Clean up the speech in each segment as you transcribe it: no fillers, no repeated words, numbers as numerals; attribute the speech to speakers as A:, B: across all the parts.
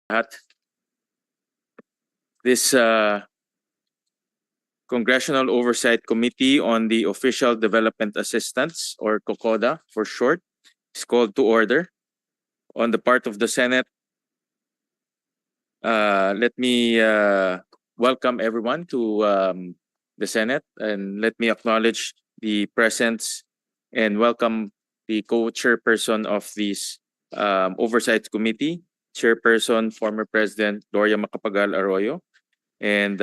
A: lahat. This Congressional Oversight Committee on the Official Development Assistance, or COCODA for short, is called to order. On the part of the Senate, let me welcome everyone to the Senate, and let me acknowledge the presence and welcome the co-chairperson of this Oversight Committee, Chairperson, former President Gloria Macapagal Arroyo. And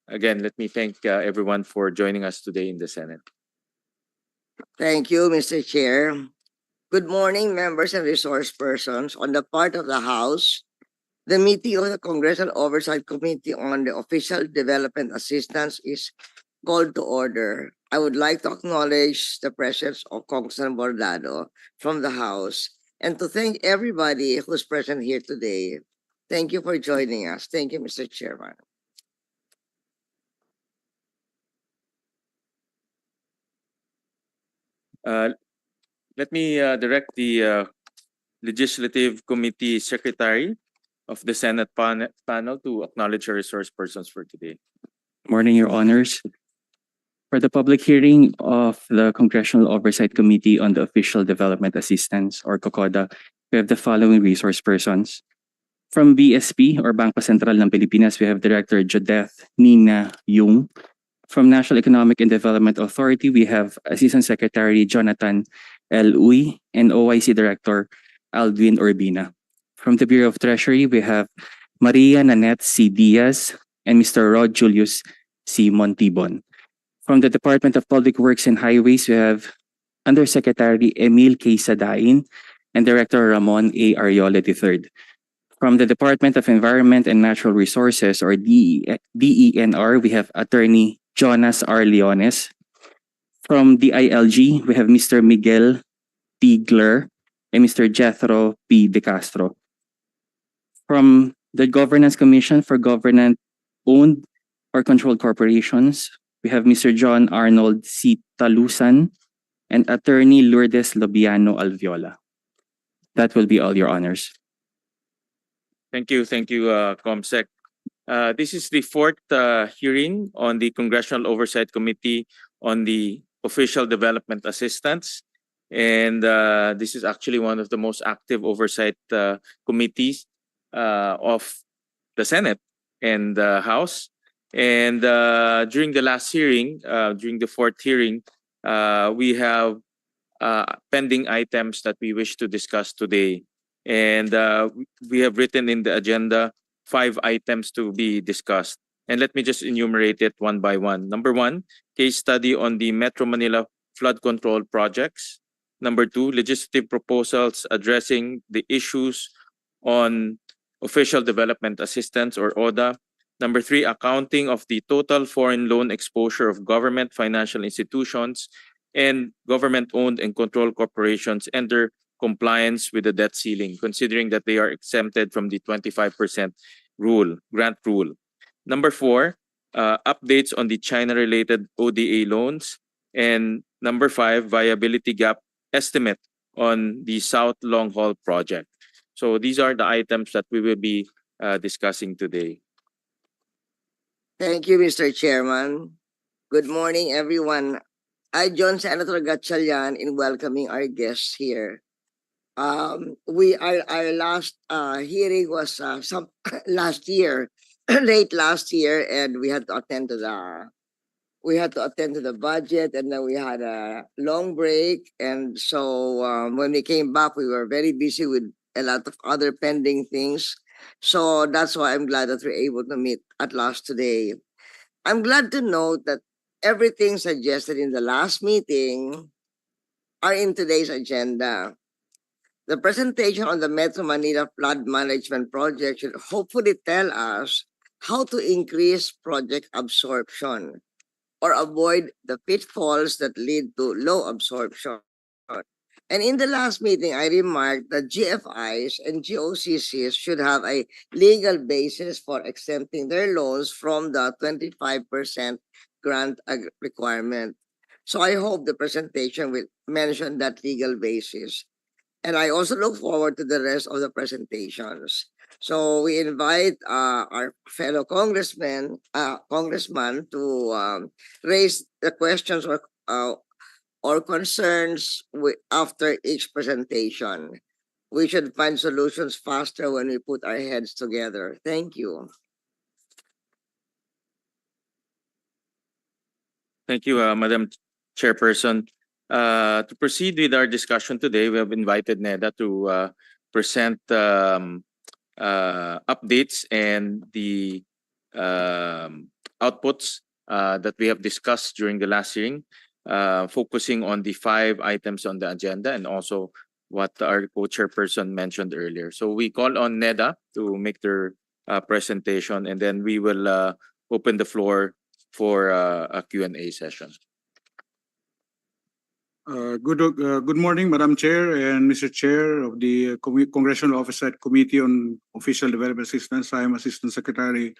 A: again, let me thank everyone for joining us today in the Senate.
B: Thank you, Mr. Chair. Good morning, members and resource persons. On the part of the House, the meeting of the Congressional Oversight Committee on the Official Development Assistance is called to order. I would like to acknowledge the presence of Congressman Bordado from the House and to thank everybody who's present here today. Thank you for joining us. Thank you, Mr. Chairman.
A: Let me direct the Legislative Committee Secretary of the Senate panel to acknowledge our resource persons for today.
C: Morning, Your Honors. For the public hearing of the Congressional Oversight Committee on the Official Development Assistance, or COCODA, we have the following resource persons. From BSP, or Bangko Sentral ng Pilipinas, we have Director Jodeth Nina Yung. From National Economic and Development Authority, we have Assistant Secretary Jonathan L. Uy and OIC Director Aldwin Urbina. From the Bureau of Treasury, we have Maria Nanette C. Diaz and Mr. Rod Julius C. Montibon. From the Department of Public Works and Highways, we have Undersecretary Emil K. Sadain and Director Ramon A. Ariola III. From the Department of Environment and Natural Resources, or DENR, we have Attorney Jonas R. Leones. From DILG, we have Mr. Miguel Tigler and Mr. Jethro P. De Castro. From the Governance Commission for Government-Owned or Controlled Corporations, we have Mr. John Arnold C. Talusan and Attorney Lourdes Lobiano Alviola. That will be all, Your Honors.
A: Thank you, ComSec. This is the fourth hearing on the Congressional Oversight Committee on the Official Development Assistance. And this is actually one of the most active oversight committees of the Senate and the House. And during the last hearing, during the fourth hearing, we have pending items that we wish to discuss today. And we have written in the agenda 5 items to be discussed. And let me just enumerate it one by one. Number 1, case study on the Metro Manila flood control projects. Number 2, legislative proposals addressing the issues on official development assistance, or ODA. Number 3, accounting of the total foreign loan exposure of government financial institutions and government-owned and controlled corporations under compliance with the debt ceiling, considering that they are exempted from the 25% grant rule. Number 4, updates on the China-related ODA loans. And number 5, viability gap estimate on the South Long Haul project. So these are the items that we will be discussing today.
B: Thank you, Mr. Chairman. Good morning, everyone. I join Senator Gatchalian in welcoming our guests here. Our last hearing was last year, late last year, and we had to attend to the budget, and then we had a long break. And so when we came back, we were very busy with a lot of other pending things. So that's why I'm glad that we're able to meet at last today. I'm glad to note that everything suggested in the last meeting are in today's agenda. The presentation on the Metro Manila flood management project should hopefully tell us how to increase project absorption or avoid the pitfalls that lead to low absorption. And in the last meeting, I remarked that GFIs and GOCCs should have a legal basis for exempting their loans from the 25% grant requirement. So I hope the presentation will mention that legal basis. And I also look forward to the rest of the presentations. So we invite our fellow congressman to raise the questions or concerns after each presentation. We should find solutions faster when we put our heads together. Thank you.
A: Thank you, Madam Chairperson. To proceed with our discussion today, we have invited NEDA to present updates and the outputs that we have discussed during the last hearing, focusing on the 5 items on the agenda and also what our co-chairperson mentioned earlier. So we call on NEDA to make their presentation, and then we will open the floor for a Q&A session.
D: Good morning, Madam Chair and Mr. Chair of the Congressional Oversight Committee on Official Development Assistance. I am Assistant Secretary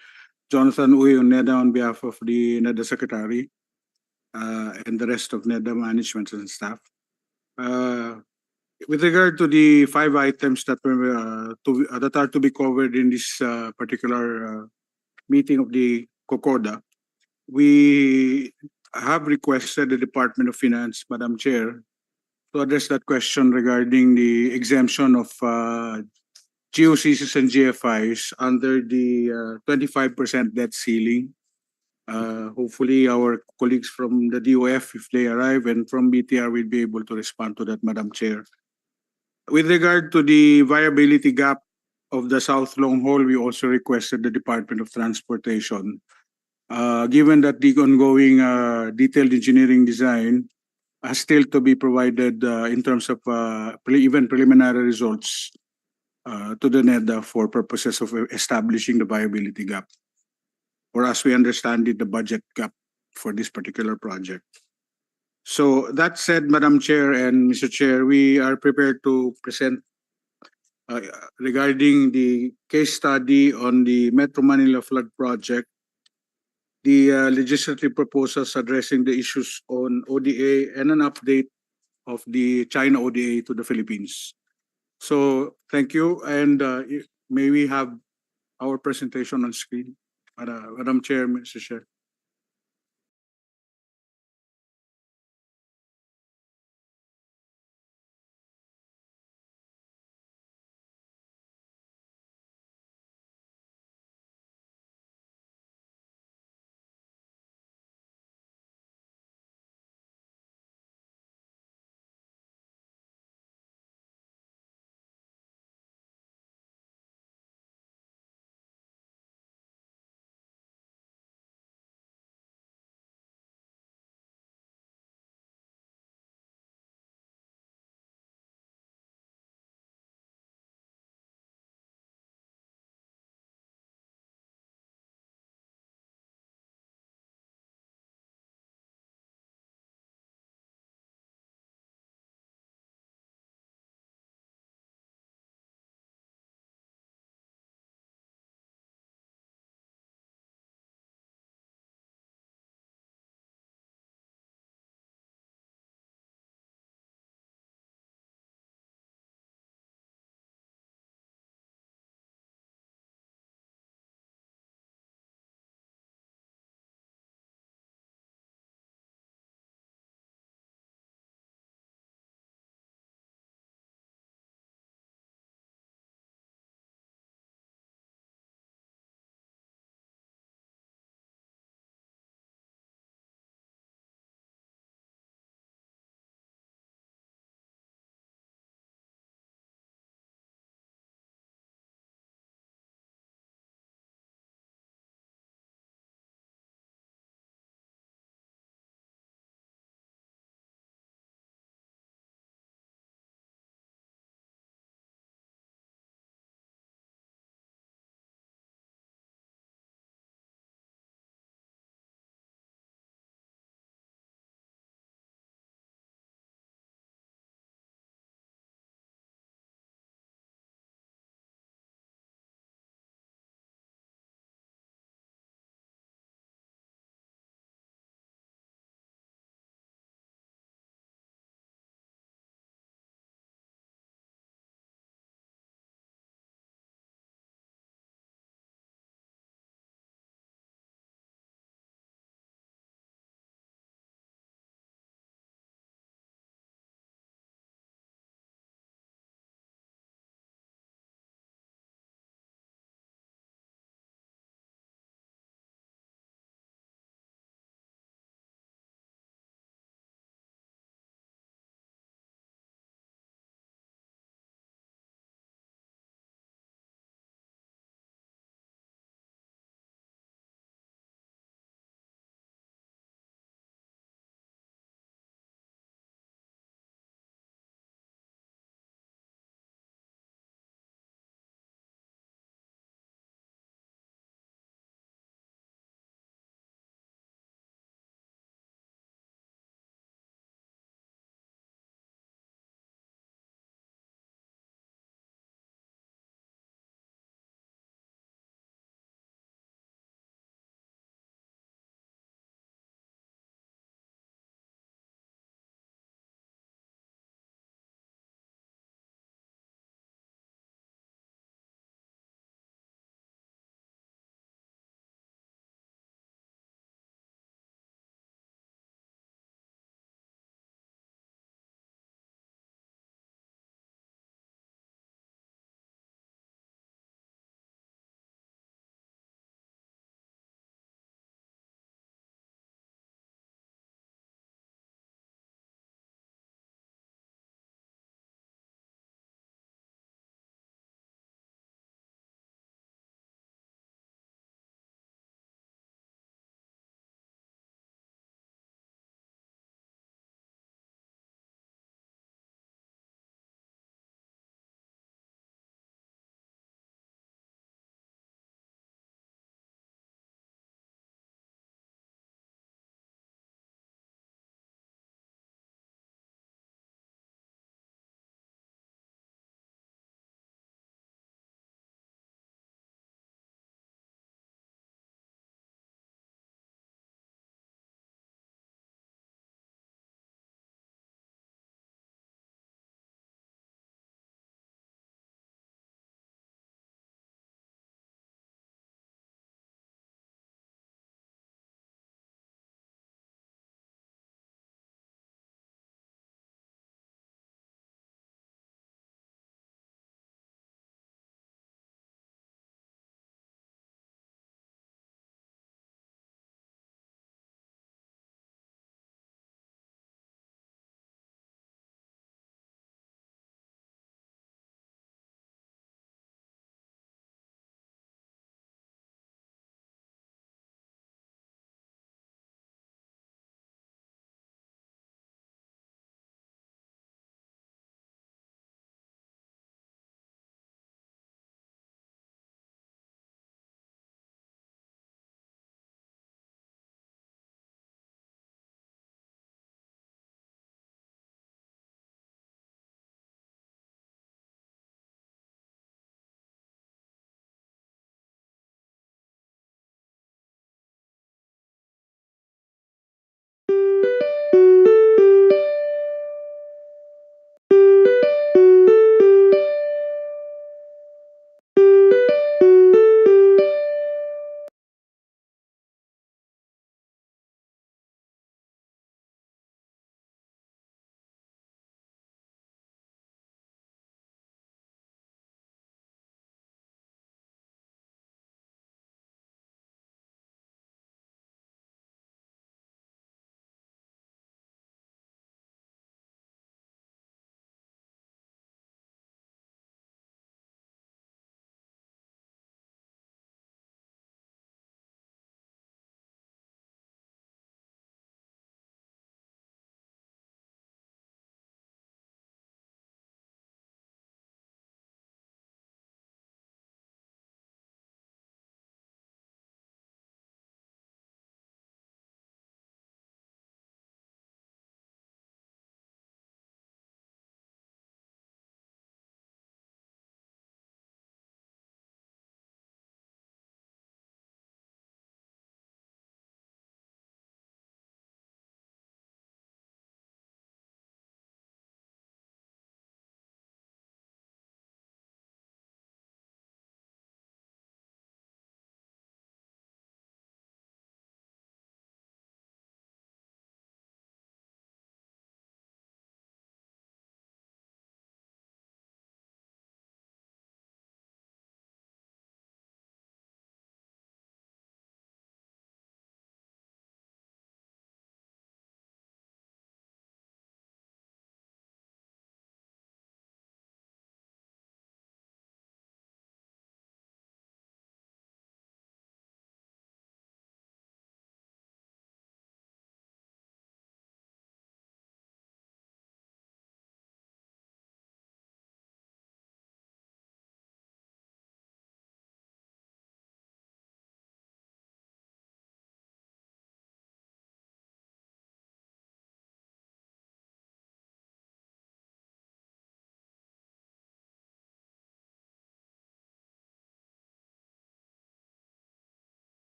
D: Jonathan Uy on NEDA on behalf of the NEDA Secretary and the rest of NEDA management and staff. With regard to the 5 items that are to be covered in this particular meeting of the COCODA, we have requested the Department of Finance, Madam Chair, to address that question regarding the exemption of GOCCs and GFIs under the 25% debt ceiling. Hopefully, our colleagues from the DOF, if they arrive, and from BTR will be able to respond to that, Madam Chair. With regard to the viability gap of the South Long Haul, we also requested the Department of Transportation. Given that the ongoing detailed engineering design has still to be provided in terms of even preliminary results to the NEDA for purposes of establishing the viability gap, or as we understand it, the budget gap for this particular project. So that said, Madam Chair and Mr. Chair, we are prepared to present regarding the case study on the Metro Manila flood project, the legislative proposals addressing the issues on ODA, and an update of the China ODA to the Philippines. So thank you, and may we have our presentation on screen, Madam Chair, Mr. Chair.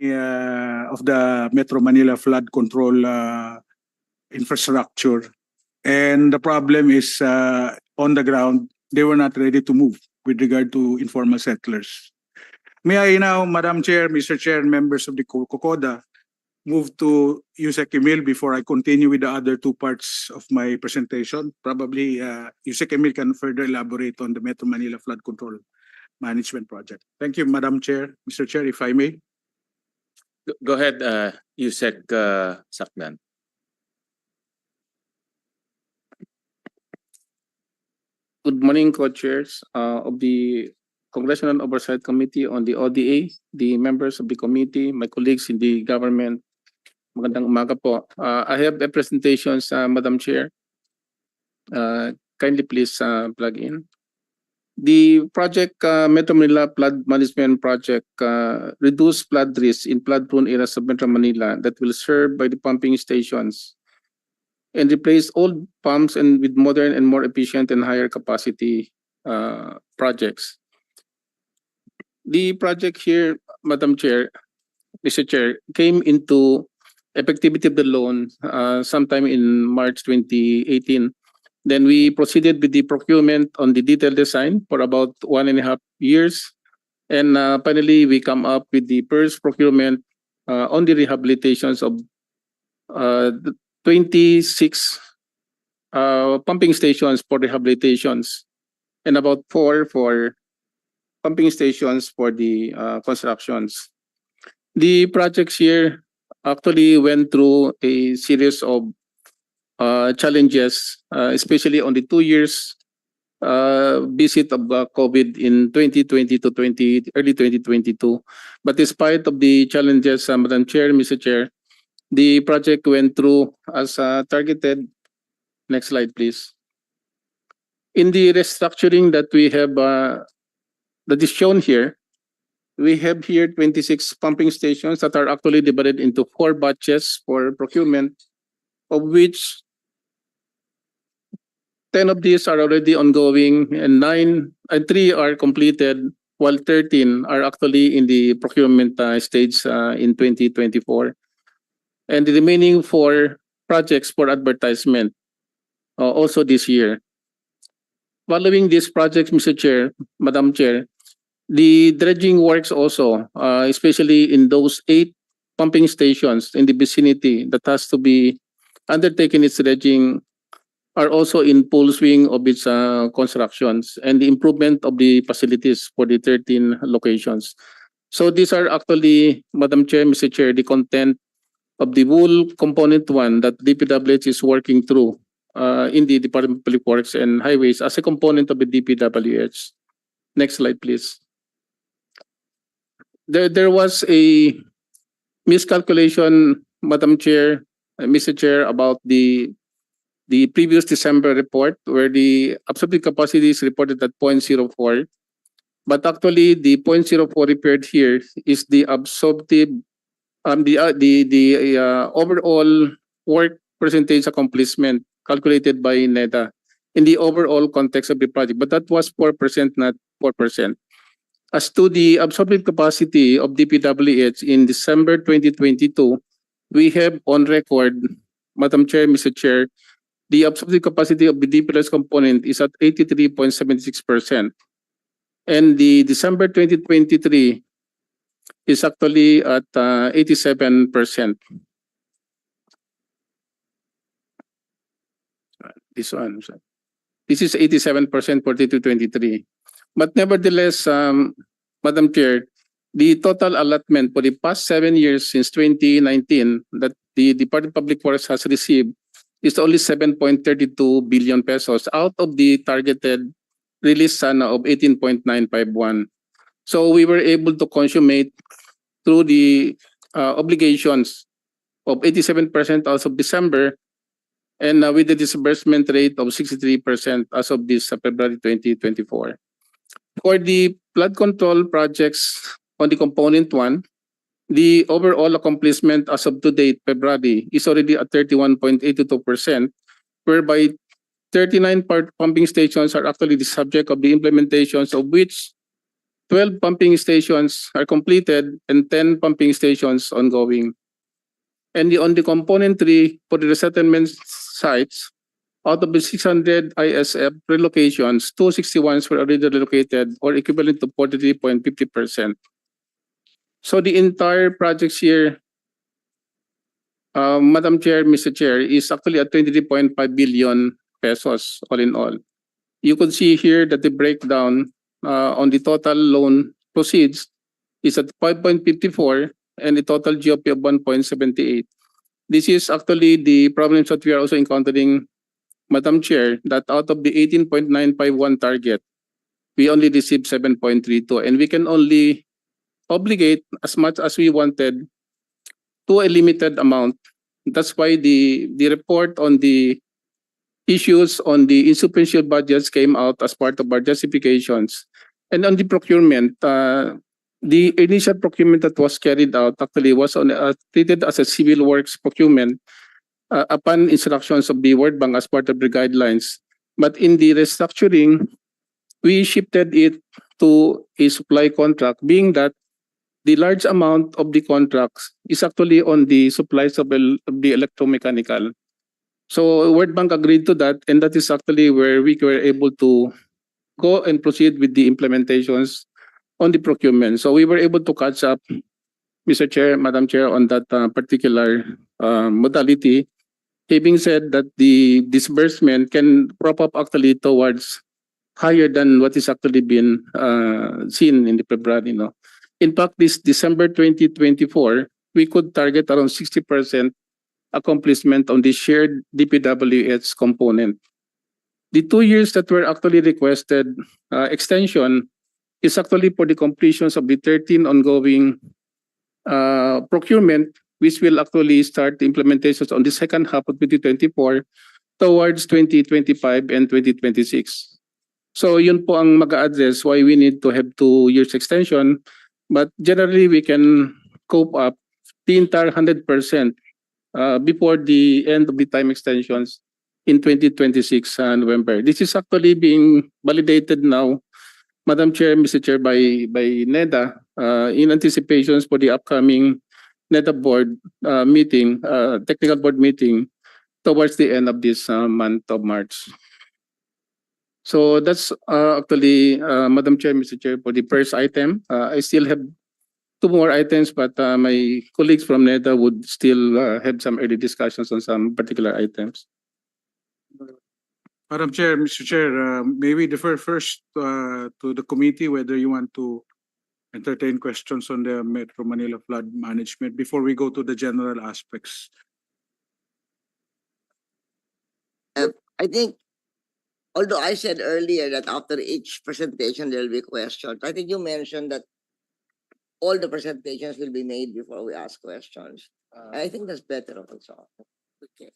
D: of the Metro Manila flood control infrastructure. And the problem is on the ground, they were not ready to move with regard to informal settlers. May I now, Madam Chair, Mr. Chair, and members of the COCODA, move to Yusek Emil before I continue with the other two parts of my presentation. Probably Yusek Emil can further elaborate on the Metro Manila Flood Control Management Project. Thank you, Madam Chair. Mr. Chair, if I may.
A: Go ahead, Yusek Sakdan.
E: Good morning, co-chairs of the Congressional Oversight Committee on the ODA, the members of the committee, my colleagues in the government. Magandang umaga po. I have a presentation, Madam Chair. Kindly please plug in. The project Metro Manila Flood Management Project reduce flood risk in flood-prone areas of Metro Manila that will serve by the pumping stations and replace old pumps and with modern and more efficient and higher capacity projects. The project here, Madam Chair, Mr. Chair, came into effectivity of the loan sometime in March 2018. Then we proceeded with the procurement on the detailed design for about 1.5 years. And finally, we come up with the first procurement on the rehabilitations of 26 pumping stations for rehabilitations and about 4 for pumping stations for the constructions. The projects here actually went through a series of challenges, especially on the 2 years visit of COVID in 2020 to early 2022. But despite of the challenges, Madam Chair, Mr. Chair, the project went through as targeted. Next slide, please. In the restructuring that we have, that is shown here, we have here 26 pumping stations that are actually divided into 4 batches for procurement, of which 10 of these are already ongoing and 3 are completed, while 13 are actually in the procurement stage in 2024. And the remaining 4 projects for advertisement also this year. Following these projects, Mr. Chair, Madam Chair, the dredging works also, especially in those 8 pumping stations in the vicinity that has to be undertaken its dredging, are also in full swing of its constructions and the improvement of the facilities for the 13 locations. So these are actually, Madam Chair, Mr. Chair, the content of the whole component 1 that DPWH is working through in the Department of Public Works and Highways as a component of the DPWH. Next slide, please. There was a miscalculation, Madam Chair, Mr. Chair, about the previous December report where the absorptive capacity is reported at 0.04. But actually, the 0.04 repaired here is the absorptive, the overall work percentage accomplishment calculated by NEDA in the overall context of the project. But that was 4%, not 4%. As to the absorptive capacity of DPWH in December 2022, we have on record, Madam Chair, Mr. Chair, the absorptive capacity of the DPWH component is at 83.76%. And the December 2023 is actually at 87%. This one, this is 87% for 2023. But nevertheless, Madam Chair, the total allotment for the past 7 years since 2019 that the Department of Public Works has received is only 7.32 billion pesos out of the targeted release sana of 18.951. So we were able to consummate through the obligations of 87% as of December and with the disbursement rate of 63% as of this February 2024. For the flood control projects on the component 1, the overall accomplishment as of to date, February, is already at 31.82%, whereby 39 pumping stations are actually the subject of the implementations, of which 12 pumping stations are completed and 10 pumping stations ongoing. And on the componentry for the resettlement sites, out of the 600 ISF relocations, 261 were already relocated or equivalent to 43.50%. So the entire projects here, Madam Chair, Mr. Chair, is actually at 23.5 billion pesos all in all. You could see here that the breakdown on the total loan proceeds is at 5.54 and the total GOP of 1.78. This is actually the problems that we are also encountering, Madam Chair, that out of the 18.951 target, we only received 7.32 and we can only obligate as much as we wanted to a limited amount. That's why the report on the issues on the insufficient budgets came out as part of our justifications. And on the procurement, the initial procurement that was carried out actually was treated as a civil works procurement upon instructions of the World Bank as part of the guidelines. But in the restructuring, we shifted it to a supply contract, being that the large amount of the contracts is actually on the supplies of the electromechanical. So World Bank agreed to that, and that is actually where we were able to go and proceed with the implementations on the procurement. So we were able to catch up, Mr. Chair, Madam Chair, on that particular modality. Having said that, the disbursement can prop up actually towards higher than what is actually been seen in the February. No? In fact, this December 2024, we could target around 60% accomplishment on the shared DPWH component. The 2 years that were actually requested extension is actually for the completions of the 13 ongoing procurement, which will actually start the implementations on the second half of 2024 towards 2025 and 2026. So yun po ang mag-address why we need to have 2 years extension. But generally, we can cope up the entire 100% before the end of the time extensions in 2026 November. This is actually being validated now, Madam Chair, Mr. Chair, by NEDA in anticipations for the upcoming NEDA board meeting, technical board meeting towards the end of this month of March. So that's actually, Madam Chair, Mr. Chair, for the first item. I still have 2 more items, but my colleagues from NEDA would still have some early discussions on some particular items.
D: Madam Chair, Mr. Chair, may we defer first to the committee whether you want to entertain questions on the Metro Manila flood management before we go to the general aspects.
B: I think, although I said earlier that after each presentation there will be questions, I think you mentioned that all the presentations will be made before we ask questions. I think that's better also. Okay.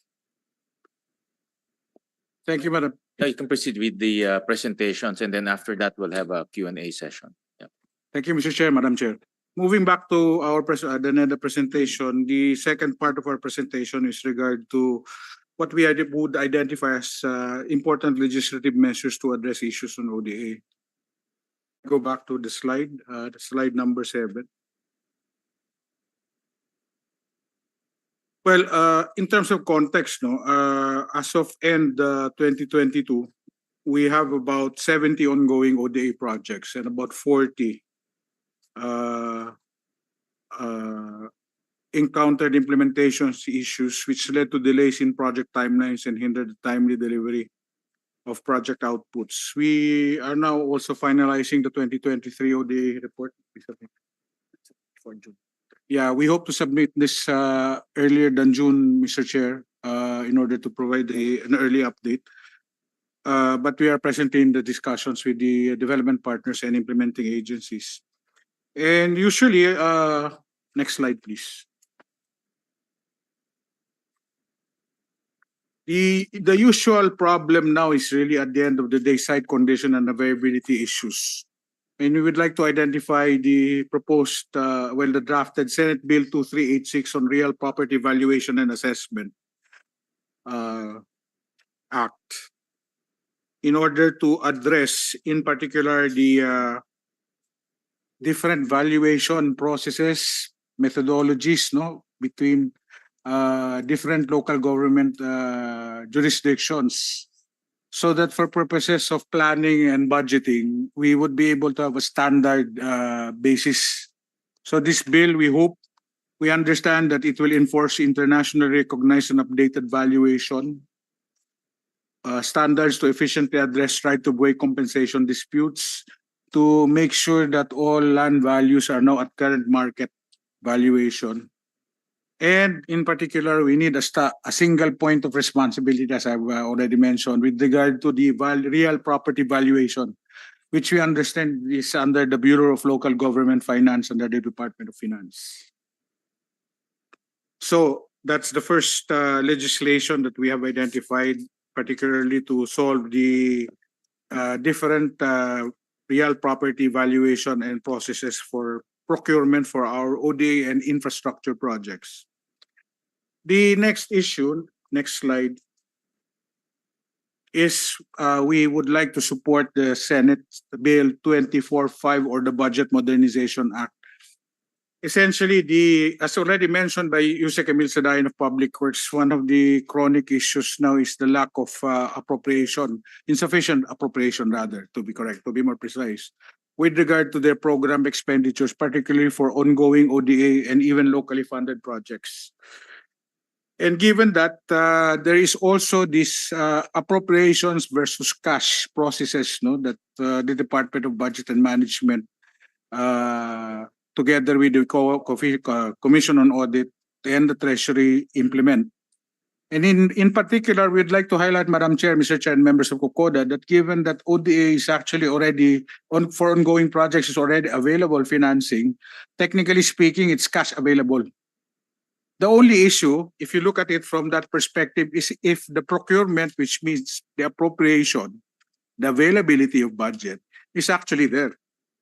D: Thank you, Madam.
A: Yeah, you can proceed with the presentations, and then after that, we'll have a Q&A session. Yeah.
D: Thank you, Mr. Chair, Madam Chair. Moving back to our the NEDA presentation, the second part of our presentation is regard to what we would identify as important legislative measures to address issues on ODA. Go back to the slide number 7. Well, in terms of context, as of end 2022, we have about 70 ongoing ODA projects and about 40 encountered implementations issues which led to delays in project timelines and hindered the timely delivery of project outputs. We are now also finalizing the 2023 ODA report. For June. Yeah, we hope to submit this earlier than June, Mr. Chair, in order to provide an early update. But we are presently in the discussions with the development partners and implementing agencies. And usually, next slide, please. The usual problem now is really at the end of the day site condition and availability issues. And we would like to identify the proposed, the drafted Senate Bill 2386 on Real Property Valuation and Assessment Act in order to address, in particular, the different valuation processes, methodologies, no, between different local government jurisdictions, so that for purposes of planning and budgeting, we would be able to have a standard basis. So this bill, we understand that it will enforce internationally recognized and updated valuation standards to efficiently address right-of-way compensation disputes, to make sure that all land values are now at current market valuation. And in particular, we need a single point of responsibility, as I've already mentioned, with regard to the real property valuation, which we understand is under the Bureau of Local Government Finance under the Department of Finance. So that's the first legislation that we have identified, particularly to solve the different real property valuation and processes for procurement for our ODA and infrastructure projects. The next issue, next slide, is we would like to support the Senate Bill 24-5, or the Budget Modernization Act. Essentially, as already mentioned by Yusek Emil Sadayan of Public Works, one of the chronic issues now is the lack of insufficient appropriation rather, to be correct, to be more precise, with regard to their program expenditures, particularly for ongoing ODA and even locally funded projects. And given that there is also this appropriations versus cash processes, no, that the Department of Budget and Management together with the Commission on Audit and the Treasury implement. And in particular, we'd like to highlight, Madam Chair, Mr. Chair, and members of COCODA, that given that ODA is actually already, for ongoing projects, is already available financing, technically speaking, it's cash available. The only issue, if you look at it from that perspective, is if the procurement, which means the appropriation, the availability of budget, is actually there.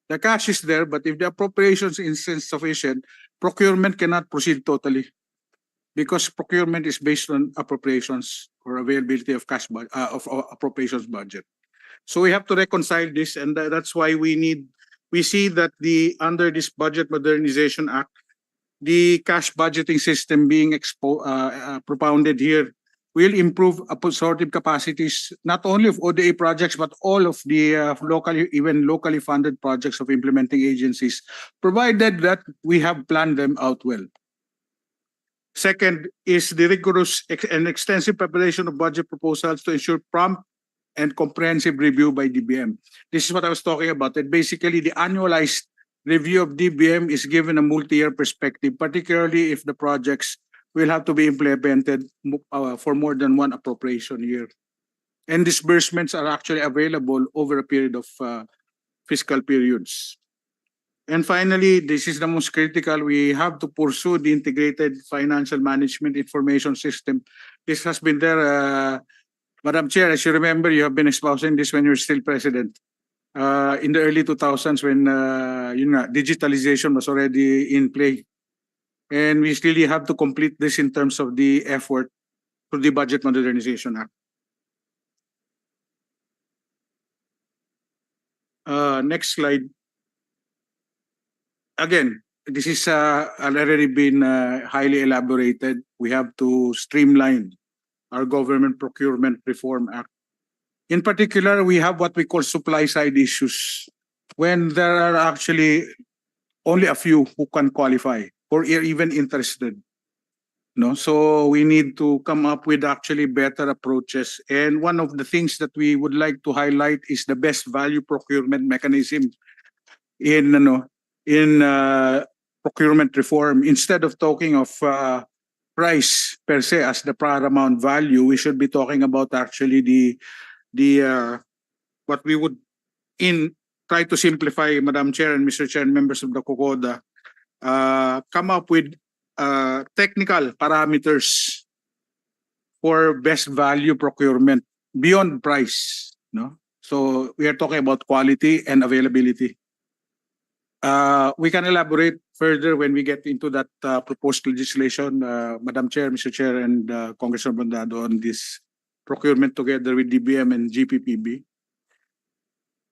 D: The cash is there, but if the appropriations is insufficient, procurement cannot proceed totally, because procurement is based on appropriations or availability of cash of appropriations budget. So we have to reconcile this, and that's why we see that under this Budget Modernization Act, the cash budgeting system being propounded here will improve absorptive capacities, not only of ODA projects, but all of the locally funded projects of implementing agencies, provided that we have planned them out well. Second is the rigorous and extensive preparation of budget proposals to ensure prompt and comprehensive review by DBM. This is what I was talking about, that basically the annualized review of DBM is given a multi-year perspective, particularly if the projects will have to be implemented for more than one appropriation year. And disbursements are actually available over a period of fiscal periods. And finally, this is the most critical, we have to pursue the integrated financial management information system. This has been there, Madam Chair, as you remember, you have been espousing this when you're still president. In the early 2000s when digitalization was already in play. And we really have to complete this in terms of the effort through the Budget Modernization Act. Next slide. Again, this is already been highly elaborated. We have to streamline our Government Procurement Reform Act. In particular, we have what we call supply side issues, when there are actually only a few who can qualify or are even interested. No, so we need to come up with actually better approaches. And one of the things that we would like to highlight is the best value procurement mechanism in procurement reform. Instead of talking of price per se as the paramount value, we should be talking about actually what we would try to simplify, Madam Chair and Mr. Chair and members of the COCODA, come up with technical parameters for best value procurement beyond price. No, so we are talking about quality and availability. We can elaborate further when we get into that proposed legislation, Madam Chair, Mr. Chair, and Congressman Bondado, on this procurement together with DBM and GPPB.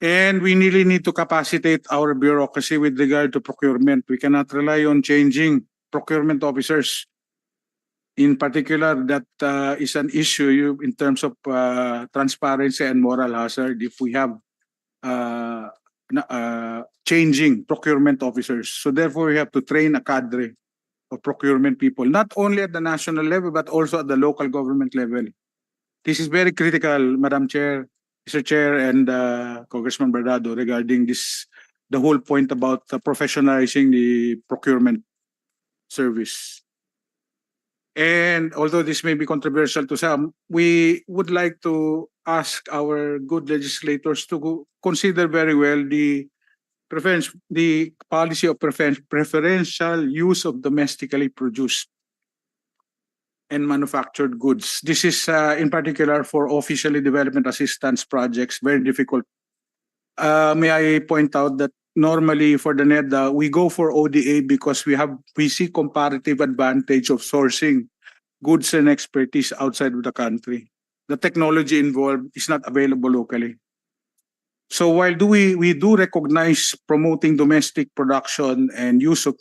D: And we really need to capacitate our bureaucracy with regard to procurement. We cannot rely on changing procurement officers. In particular, that is an issue in terms of transparency and moral hazard if we have changing procurement officers. So therefore, we have to train a cadre of procurement people, not only at the national level, but also at the local government level. This is very critical, Madam Chair, Mr. Chair, and Congressman Bernardo, regarding this, the whole point about professionalizing the procurement service. And although this may be controversial to some, we would like to ask our good legislators to consider very well the policy of preferential use of domestically produced and manufactured goods. This is in particular for officially development assistance projects, very difficult. May I point out that normally for the NEDA, we go for ODA because we see comparative advantage of sourcing goods and expertise outside of the country. The technology involved is not available locally. So while we do recognize promoting domestic production and use of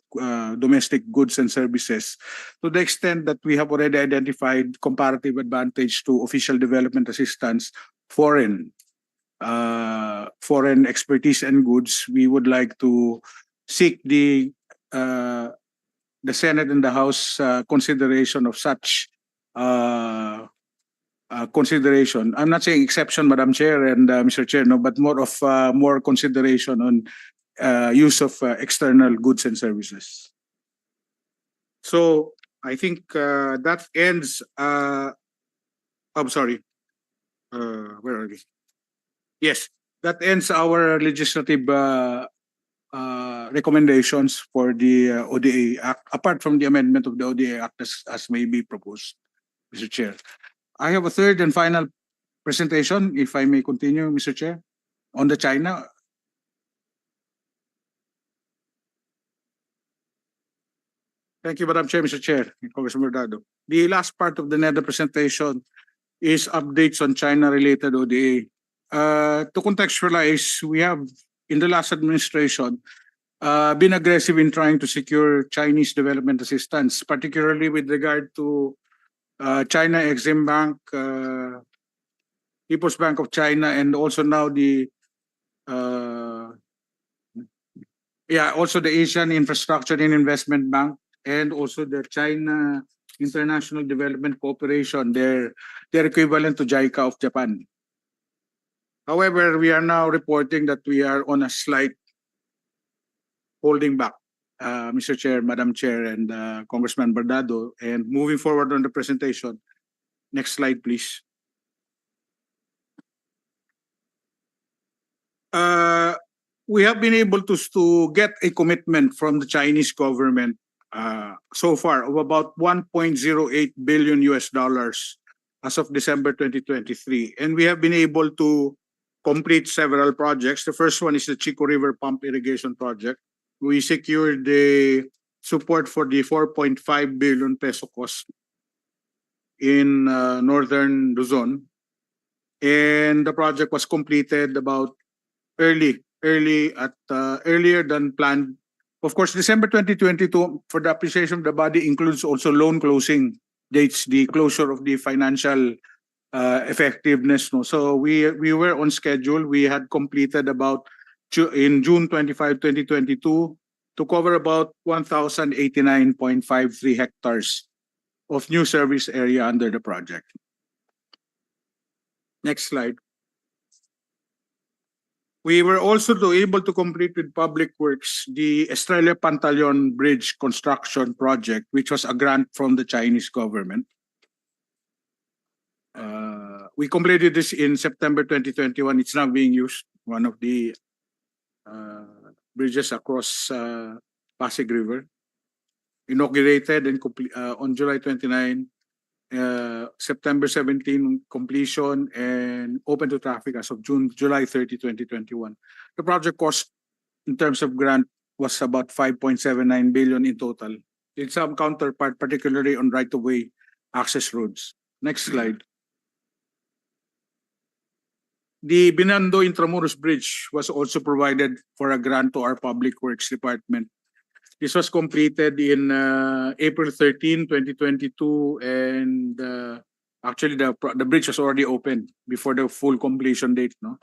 D: domestic goods and services, to the extent that we have already identified comparative advantage to official development assistance, foreign expertise and goods, we would like to seek the Senate and the House consideration of such consideration. I'm not saying exception, Madam Chair and Mr. Chair, no, but more consideration on use of external goods and services. So I think that ends. I'm sorry. Where are we? Yes, that ends our legislative recommendations for the ODA Act, apart from the amendment of the ODA Act as may be proposed, Mr. Chair. I have a third and final presentation, if I may continue, Mr. Chair, on the China. Thank you, Madam Chair, Mr. Chair, Congressman Bernardo. The last part of the NEDA presentation is updates on China-related ODA. To contextualize, we have, in the last administration, been aggressive in trying to secure Chinese development assistance, particularly with regard to China Exim Bank, People's Bank of China, and also now the also the Asian Infrastructure and Investment Bank, and also the China International Development Cooperation, their equivalent to JICA of Japan. However, we are now reporting that we are on a slight holding back, Mr. Chair, Madam Chair, and Congressman Bernardo. And moving forward on the presentation, next slide, please. We have been able to get a commitment from the Chinese government so far of about $1.08 billion as of December 2023. And we have been able to complete several projects. The first one is the Chico River Pump Irrigation Project. We secured the support for the 4.5 billion peso cost in northern Luzon. And the project was completed about earlier than planned. Of course, December 2022, for the appreciation of the body, includes also loan closing dates, the closure of the financial effectiveness. No? So we were on schedule. We had completed about in June 25, 2022 to cover about 1,089.53 hectares of new service area under the project. Next slide. We were also able to complete with Public Works the Estrella Pantaleon Bridge construction project, which was a grant from the Chinese government. We completed this in September 2021. It's now being used, one of the bridges across Pasig River. Inaugurated and on July 29, September 17 completion, and open to traffic as of July 30, 2021. The project cost in terms of grant was about 5.79 billion in total. It's some counterpart, particularly on right-of-way access roads. Next slide. The Binondo Intramuros Bridge was also provided for a grant to our Public Works Department. This was completed in April 13, 2022, and actually the bridge was already open before the full completion date, no?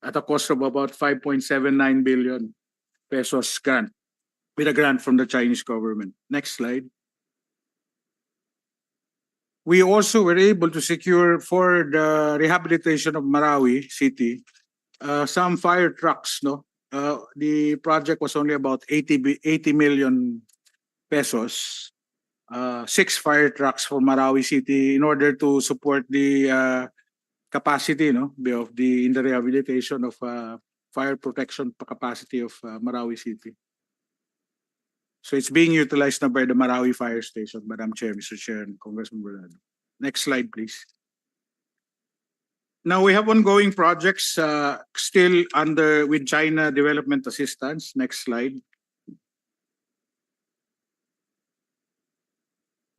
D: At a cost of about 5.79 billion pesos grant, with a grant from the Chinese government. Next slide. We also were able to secure for the rehabilitation of Marawi City some fire trucks, no? The project was only about 80 million pesos. 6 fire trucks for Marawi City in order to support the capacity, no, of the in the rehabilitation of fire protection capacity of Marawi City. So it's being utilized now by the Marawi Fire Station, Madam Chair, Mr. Chair, and Congressman Bernardo. Next slide, please. Now we have ongoing projects still under with China Development Assistance. Next slide.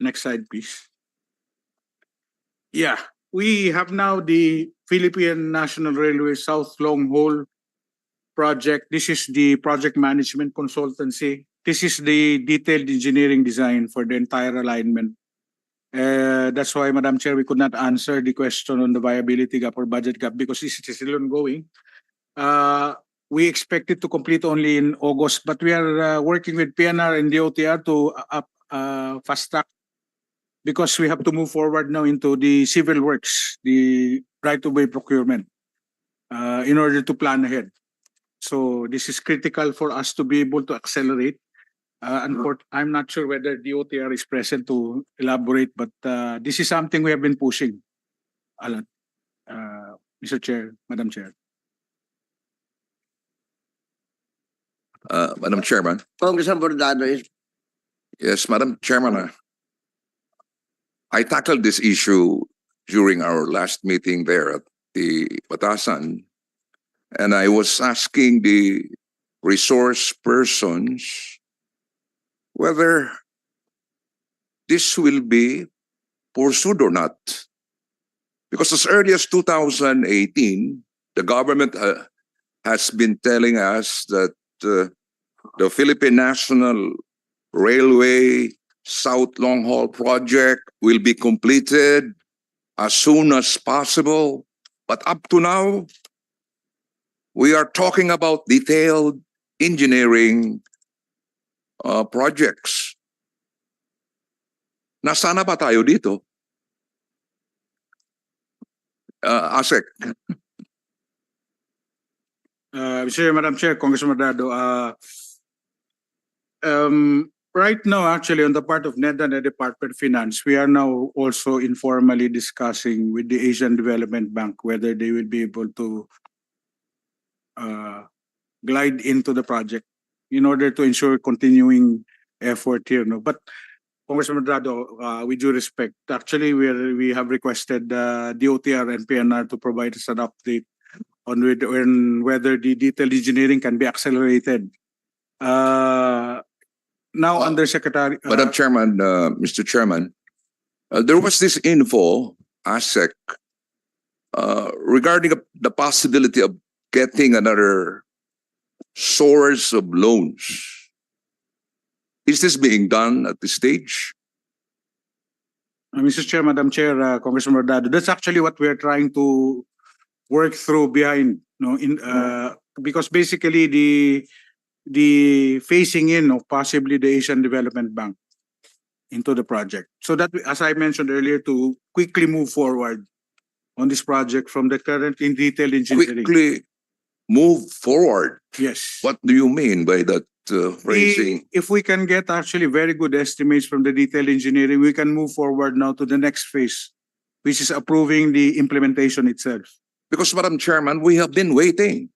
D: Next slide, please. Yeah, we have now the Philippine National Railway South Long Haul project. This is the project management consultancy. This is the detailed engineering design for the entire alignment. That's why, Madam Chair, we could not answer the question on the viability gap or budget gap because this is still ongoing. We expect it to complete only in August, but we are working with PNR and DOTR to fast track because we have to move forward now into the civil works, the right-of-way procurement, in order to plan ahead. So this is critical for us to be able to accelerate. I'm not sure whether DOTR is present to elaborate, but this is something we have been pushing a lot, Mr. Chair, Madam Chair.
F: Madam Chairman.
B: Congressman Bernardo is
F: Yes, Madam Chairman. I tackled this issue during our last meeting there at the Batasan, and I was asking the resource persons whether this will be pursued or not. Because as early as 2018, the government has been telling us that the Philippine National Railway South Long Haul project will be completed as soon as possible. But up to now, we are talking about detailed engineering projects. Nasaan na ba tayo dito? ASEC.
D: Mr. Madam Chair, Congressman Bernardo, right now, actually, on the part of NEDA and the Department of Finance, we are now also informally discussing with the Asian Development Bank whether they will be able to glide into the project in order to ensure continuing effort here. No? But Congressman Bernardo, with due respect, actually, we have requested DOTR and PNR to provide us an update on whether the detailed engineering can be accelerated. Now, Undersecretary...
F: Madam Chairman, Mr. Chairman, there was this info, ASEC, regarding the possibility of getting another source of loans. Is this being done at this stage?
D: Mr. Chair, Madam Chair, Congressman Bernardo, that's actually what we are trying to work through behind, because basically the phasing in of possibly the Asian Development Bank into the project. So that, as I mentioned earlier, to quickly move forward on this project from the current in detailed engineering.
F: Quickly move forward.
D: Yes.
F: What do you mean by that phrasing?
D: If we can get actually very good estimates from the detailed engineering, we can move forward now to the next phase, which is approving the implementation itself.
F: Because, Madam Chairman, we have been waiting.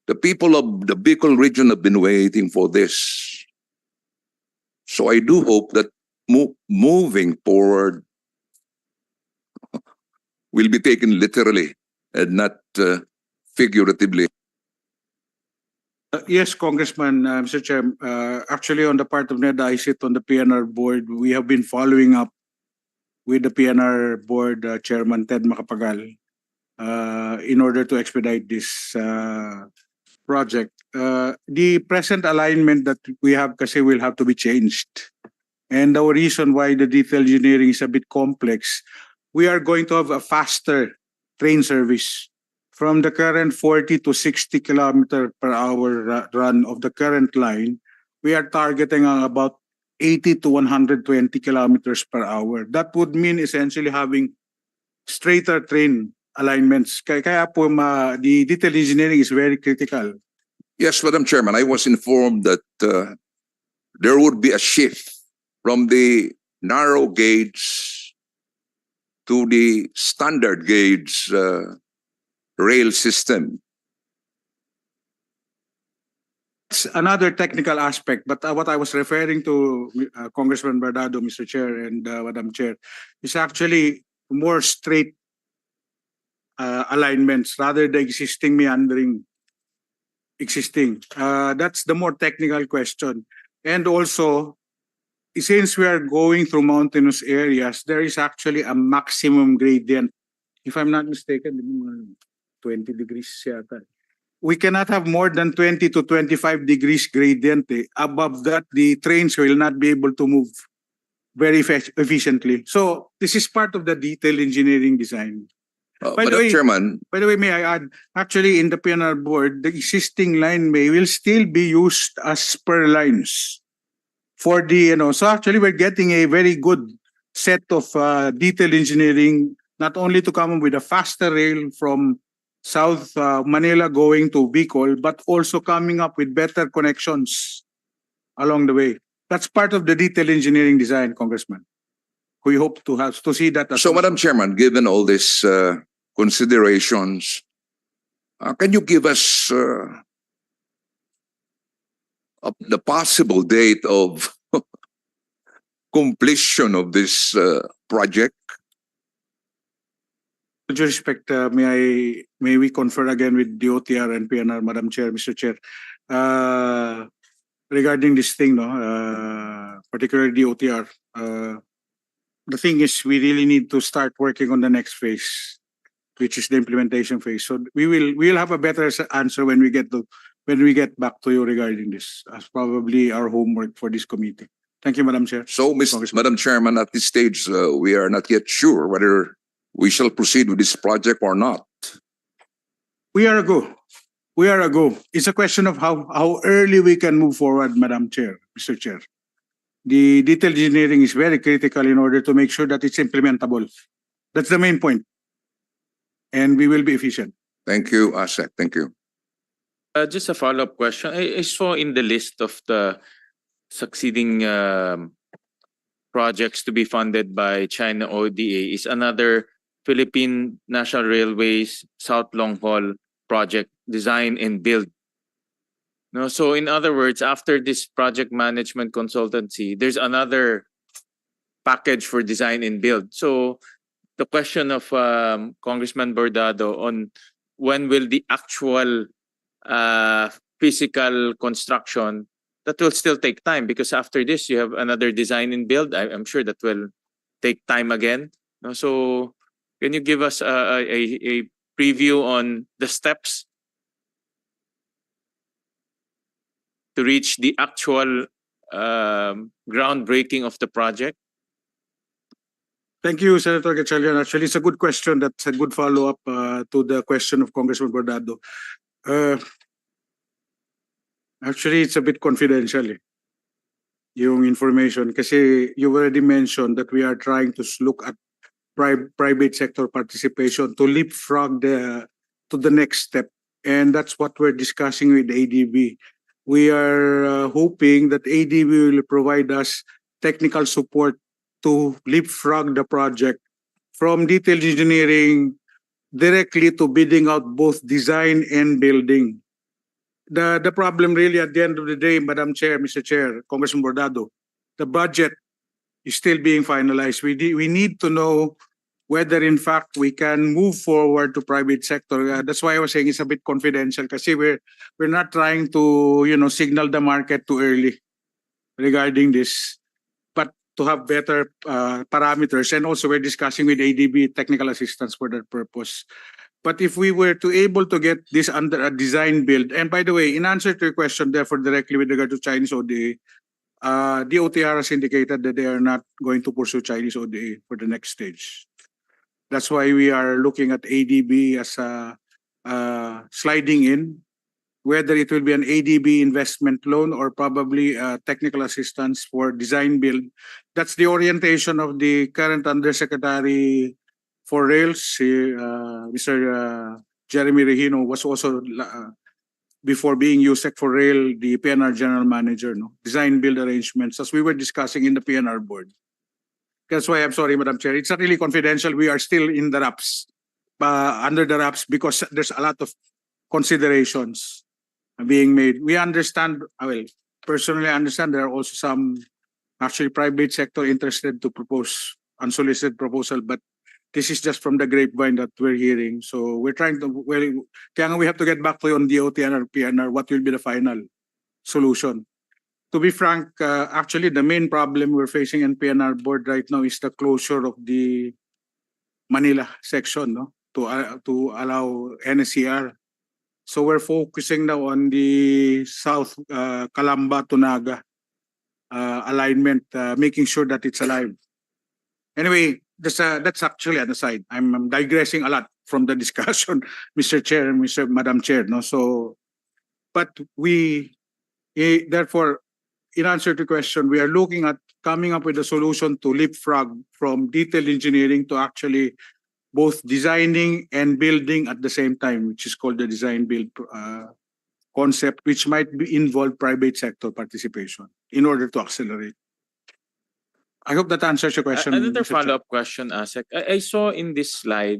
F: The people of the Bicol region have been waiting for this. So I do hope that moving forward will be taken literally and not figuratively.
D: Yes, Congressman, Mr. Chair. Actually, on the part of NEDA, I sit on the PNR board. We have been following up with the PNR board Chairman Ted Macapagal in order to expedite this project. The present alignment that we have kasi will have to be changed. And our reason why the detail engineering is a bit complex, we are going to have a faster train service from the current 40 to 60 kilometer per hour run of the current line. We are targeting about 80 to 120 kilometers per hour. That would mean essentially having straighter train alignments. Kaya po the detail engineering is very critical.
F: Yes, Madam Chairman, I was informed that there would be a shift from the narrow gauge to the standard gauge rail system.
D: It's another technical aspect, but what I was referring to, Congressman Bernardo, Mr. Chair, and Madam Chair, is actually more straight alignments rather than existing meandering. That's the more technical question. And also, since we are going through mountainous areas, there is actually a maximum gradient. If I'm not mistaken, 20 degrees yata. We cannot have more than 20 to 25 degrees gradient. Above that, the trains will not be able to move very efficiently. So this is part of the detail engineering design. By the
F: Madam
D: way-
F: Chairman,
D: By the way, may I add, actually in the PNR board, the existing line will still be used as spur lines for the, so actually we're getting a very good set of detail engineering, not only to come up with a faster rail from South Manila going to Bicol, but also coming up with better connections along the way. That's part of the detail engineering design, Congressman. We hope to see that.
F: so Madam Chairman, given all these considerations, can you give us the possible date of completion of this project?
D: With due respect, may we confer again with the OTR and PNR, Madam Chair, Mr. Chair, regarding this thing, particularly the OTR. The thing is, we really need to start working on the next phase, which is the implementation phase. So we'll have a better answer when we get back to you regarding this, as probably our homework for this committee. Thank you, Madam Chair.
F: So,
D: Congressman.
F: Madam Chairman, at this stage, we are not yet sure whether we shall proceed with this project or not.
D: We are a go. It's a question of how early we can move forward, Madam Chair, Mr. Chair. The detail engineering is very critical in order to make sure that it's implementable. That's the main point. And we will be efficient.
F: Thank you, Asek. Thank you.
A: Just a follow-up question. I saw in the list of the succeeding projects to be funded by China ODA is another Philippine National Railways South Long Haul project, design and build. No, so in other words, after this project management consultancy, there's another package for design and build. So the question of Congressman Bordado on when will the actual physical construction, that will still take time, because after this you have another design and build. I'm sure that will take time again. No, so can you give us a preview on the steps to reach the actual groundbreaking of the project?
D: Thank you, Senator Gatchalian. Actually, it's a good question. That's a good follow-up to the question of Congressman Bordado. Actually, it's a bit confidential, yung information. Kasi you already mentioned that we are trying to look at private sector participation to leapfrog to the next step. And that's what we're discussing with ADB. We are hoping that ADB will provide us technical support to leapfrog the project from detailed engineering directly to bidding out both design and building. The problem really at the end of the day, Madam Chair, Mr. Chair, Congressman Bordado, the budget is still being finalized. We need to know whether in fact we can move forward to private sector. That's why I was saying it's a bit confidential, kasi we're not trying to signal the market too early regarding this, but to have better parameters. And also we're discussing with ADB technical assistance for that purpose. But if we were to able to get this under a design build, and by the way, in answer to your question, therefore directly with regard to Chinese ODA, the OTR has indicated that they are not going to pursue Chinese ODA for the next stage. That's why we are looking at ADB as a sliding in, whether it will be an ADB investment loan or probably technical assistance for design build. That's the orientation of the current Undersecretary for Rails, Mr. Jeremy Regino was also before being USEC for Rail, the PNR General Manager, no? Design build arrangements, as we were discussing in the PNR board. That's why I'm sorry, Madam Chair. It's not really confidential. We are still in the wraps, under the wraps, because there's a lot of considerations being made. We understand, well, personally I understand there are also some actually private sector interested to propose unsolicited proposal, but this is just from the grapevine that we're hearing. So we're trying to, well, kaya nga we have to get back to you on DOT and PNR, what will be the final solution. To be frank, actually the main problem we're facing in PNR board right now is the closure of the Manila section, no, to allow NSCR. So we're focusing now on the South Calamba to Naga alignment, making sure that it's alive. Anyway, that's actually an aside. I'm digressing a lot from the discussion, Mr. Chair and Madam Chair. No, so, but we therefore, in answer to the question, we are looking at coming up with a solution to leapfrog from detailed engineering to actually both designing and building at the same time, which is called the design build concept, which might involve private sector participation in order to accelerate. I hope that answers your question.
A: Another
D: Mr. Chair.
A: follow-up question, Asek. I saw in this slide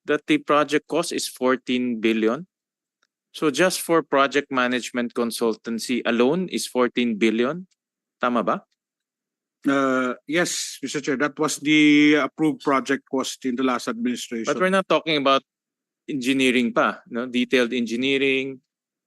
A: that the project cost is 14 billion. So just for project management consultancy alone is 14 billion. Tama ba?
D: Yes, Mr. Chair, that was the approved project cost in the last administration.
A: But we're not talking about engineering pa, no? Detailed engineering.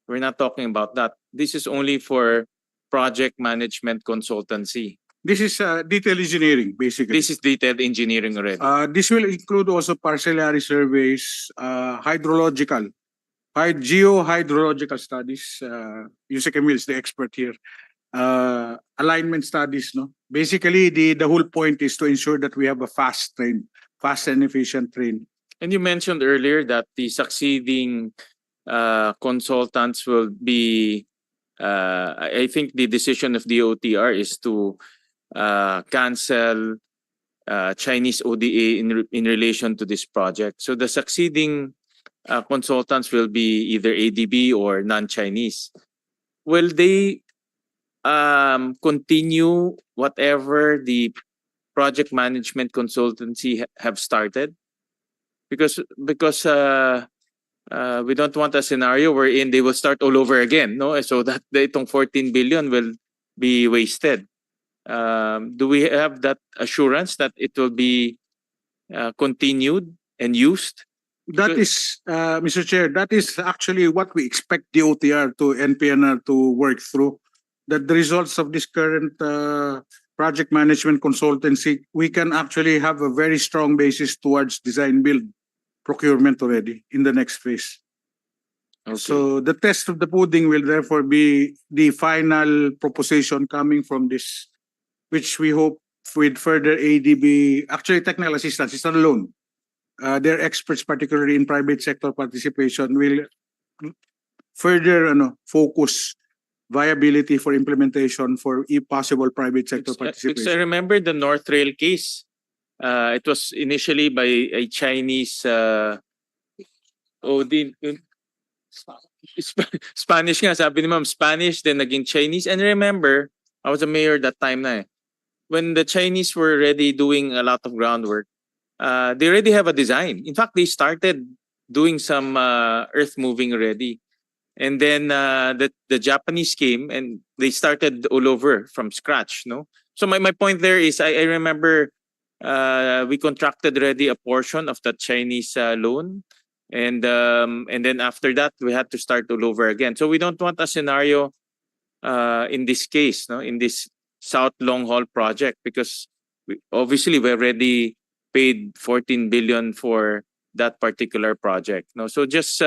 A: We're not talking about that. This is only for project management consultancy.
D: This is detailed engineering, basically.
A: This is detailed engineering already.
D: This will include also parcellary surveys, hydrological, geohydrological studies. Yusek Emil is the expert here. Alignment studies, no. Basically, the whole point is to ensure that we have a fast and efficient train.
A: And you mentioned earlier that the succeeding consultants will be. I think the decision of the OTR is to cancel Chinese ODA in relation to this project. So the succeeding consultants will be either ADB or non-Chinese. Will they continue whatever the project management consultancy have started? Because we don't want a scenario wherein they will start all over again, no? So that itong 14 billion will be wasted. Do we have that assurance that it will be continued and used?
D: That is, Mr. Chair, that is actually what we expect the OTR to NPNR to work through. That the results of this current project management consultancy, we can actually have a very strong basis towards design build procurement already in the next phase.
A: Okay.
D: So the test of the pudding will therefore be the final proposition coming from this, which we hope with further ADB, actually technical assistance, it's not alone. Their experts, particularly in private sector participation, will further focus viability for implementation for possible private sector
A: Because
D: participation.
A: I remember the North Rail case. It was initially by a Chinese Spanish nga, sabi ni ma'am, Spanish, then naging Chinese. And remember, I was a mayor that time na eh. When the Chinese were already doing a lot of groundwork, they already have a design. In fact, they started doing some earth moving already. And then the Japanese came and they started all over from scratch, no? So my point there is I remember we contracted already a portion of the Chinese loan. And then after that, we had to start all over again. So we don't want a scenario in this case, no, in this South Long Haul project, because obviously we already paid 14 billion for that particular project. No, so just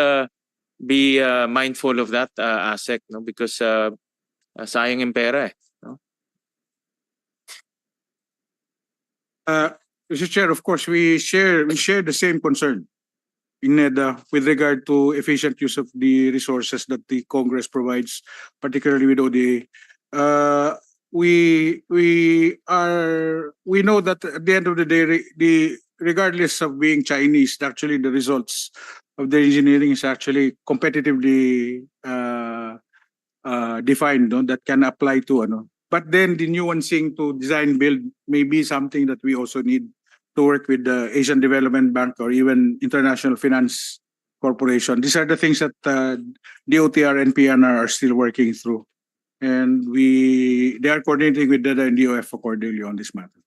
A: be mindful of that, ASEC, no, because sayang yung pera. No?
D: Mr. Chair, of course, we share the same concern in NEDA with regard to efficient use of the resources that the Congress provides, particularly with ODA. We know that at the end of the day, regardless of being Chinese, actually the results of the engineering is actually competitively defined, no, that can apply to ano. But then the nuancing to design build may be something that we also need to work with the Asian Development Bank or even International Finance Corporation. These are the things that DOTR and PNR are still working through. And they are coordinating with DEDA and DOF accordingly on this matter.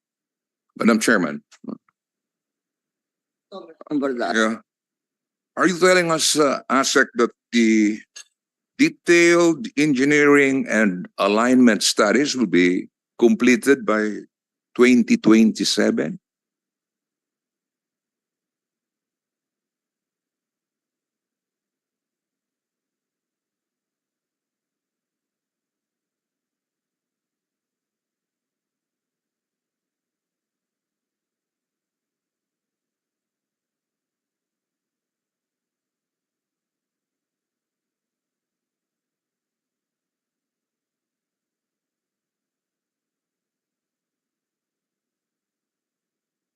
F: Madam Chairman, yeah. Are you telling us, ASEC, that the detailed engineering and alignment studies will be completed by 2027?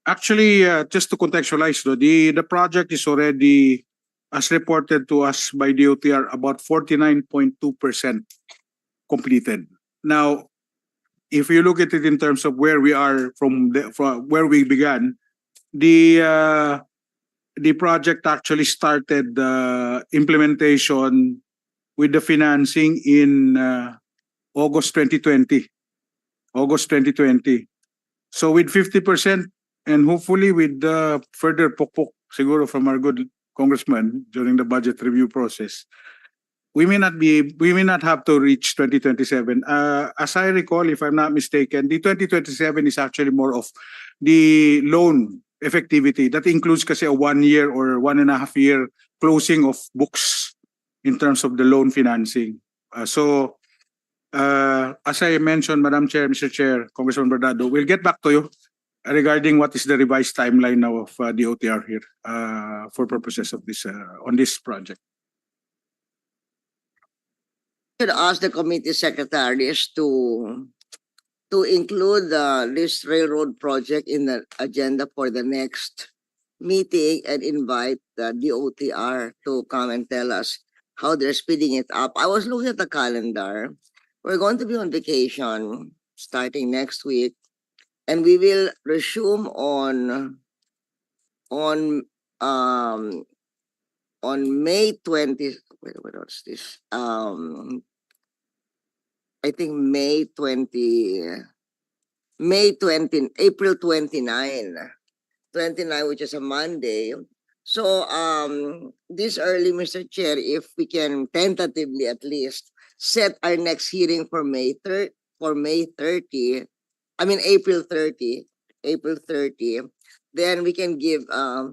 D: Actually, just to contextualize, no, the project is already, as reported to us by DOTR, about 49.2% completed. Now, if you look at it in terms of where we are from where we began, the project actually started implementation with the financing in August 2020. August 2020. So with 50%, and hopefully with further pokpok siguro from our good congressman during the budget review process, we may not have to reach 2027. As I recall, if I'm not mistaken, the 2027 is actually more of the loan effectivity. That includes kasi a 1 year or 1.5 year closing of books in terms of the loan financing. So as I mentioned, Madam Chair, Mr. Chair, Congressman Bernardo, we'll get back to you regarding what is the revised timeline now of the OTR here for purposes of this on this project.
B: Should ask the committee secretaries to include this railroad project in the agenda for the next meeting and invite the DOTR to come and tell us how they're speeding it up. I was looking at the calendar. We're going to be on vacation starting next week, and we will resume on May 20. What's this? I think April 29, which is a Monday. So this early, Mr. Chair, if we can tentatively at least set our next hearing for April 30, then we can give a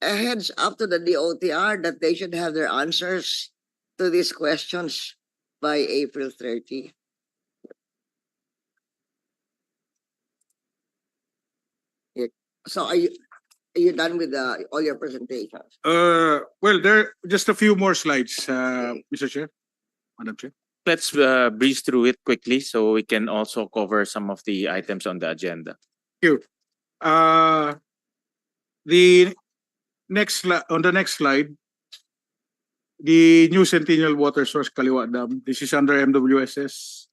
B: heads up to the DOTR that they should have their answers to these questions by April 30. Yeah. So are you done with all your presentations?
D: Well, there are just a few more slides, Mr. Chair, Madam Chair.
A: Let's breeze through it quickly so we can also cover some of the items on the agenda.
D: The on the next slide, the new Centennial Water Source Kaliwa Dam. This is under MWSS.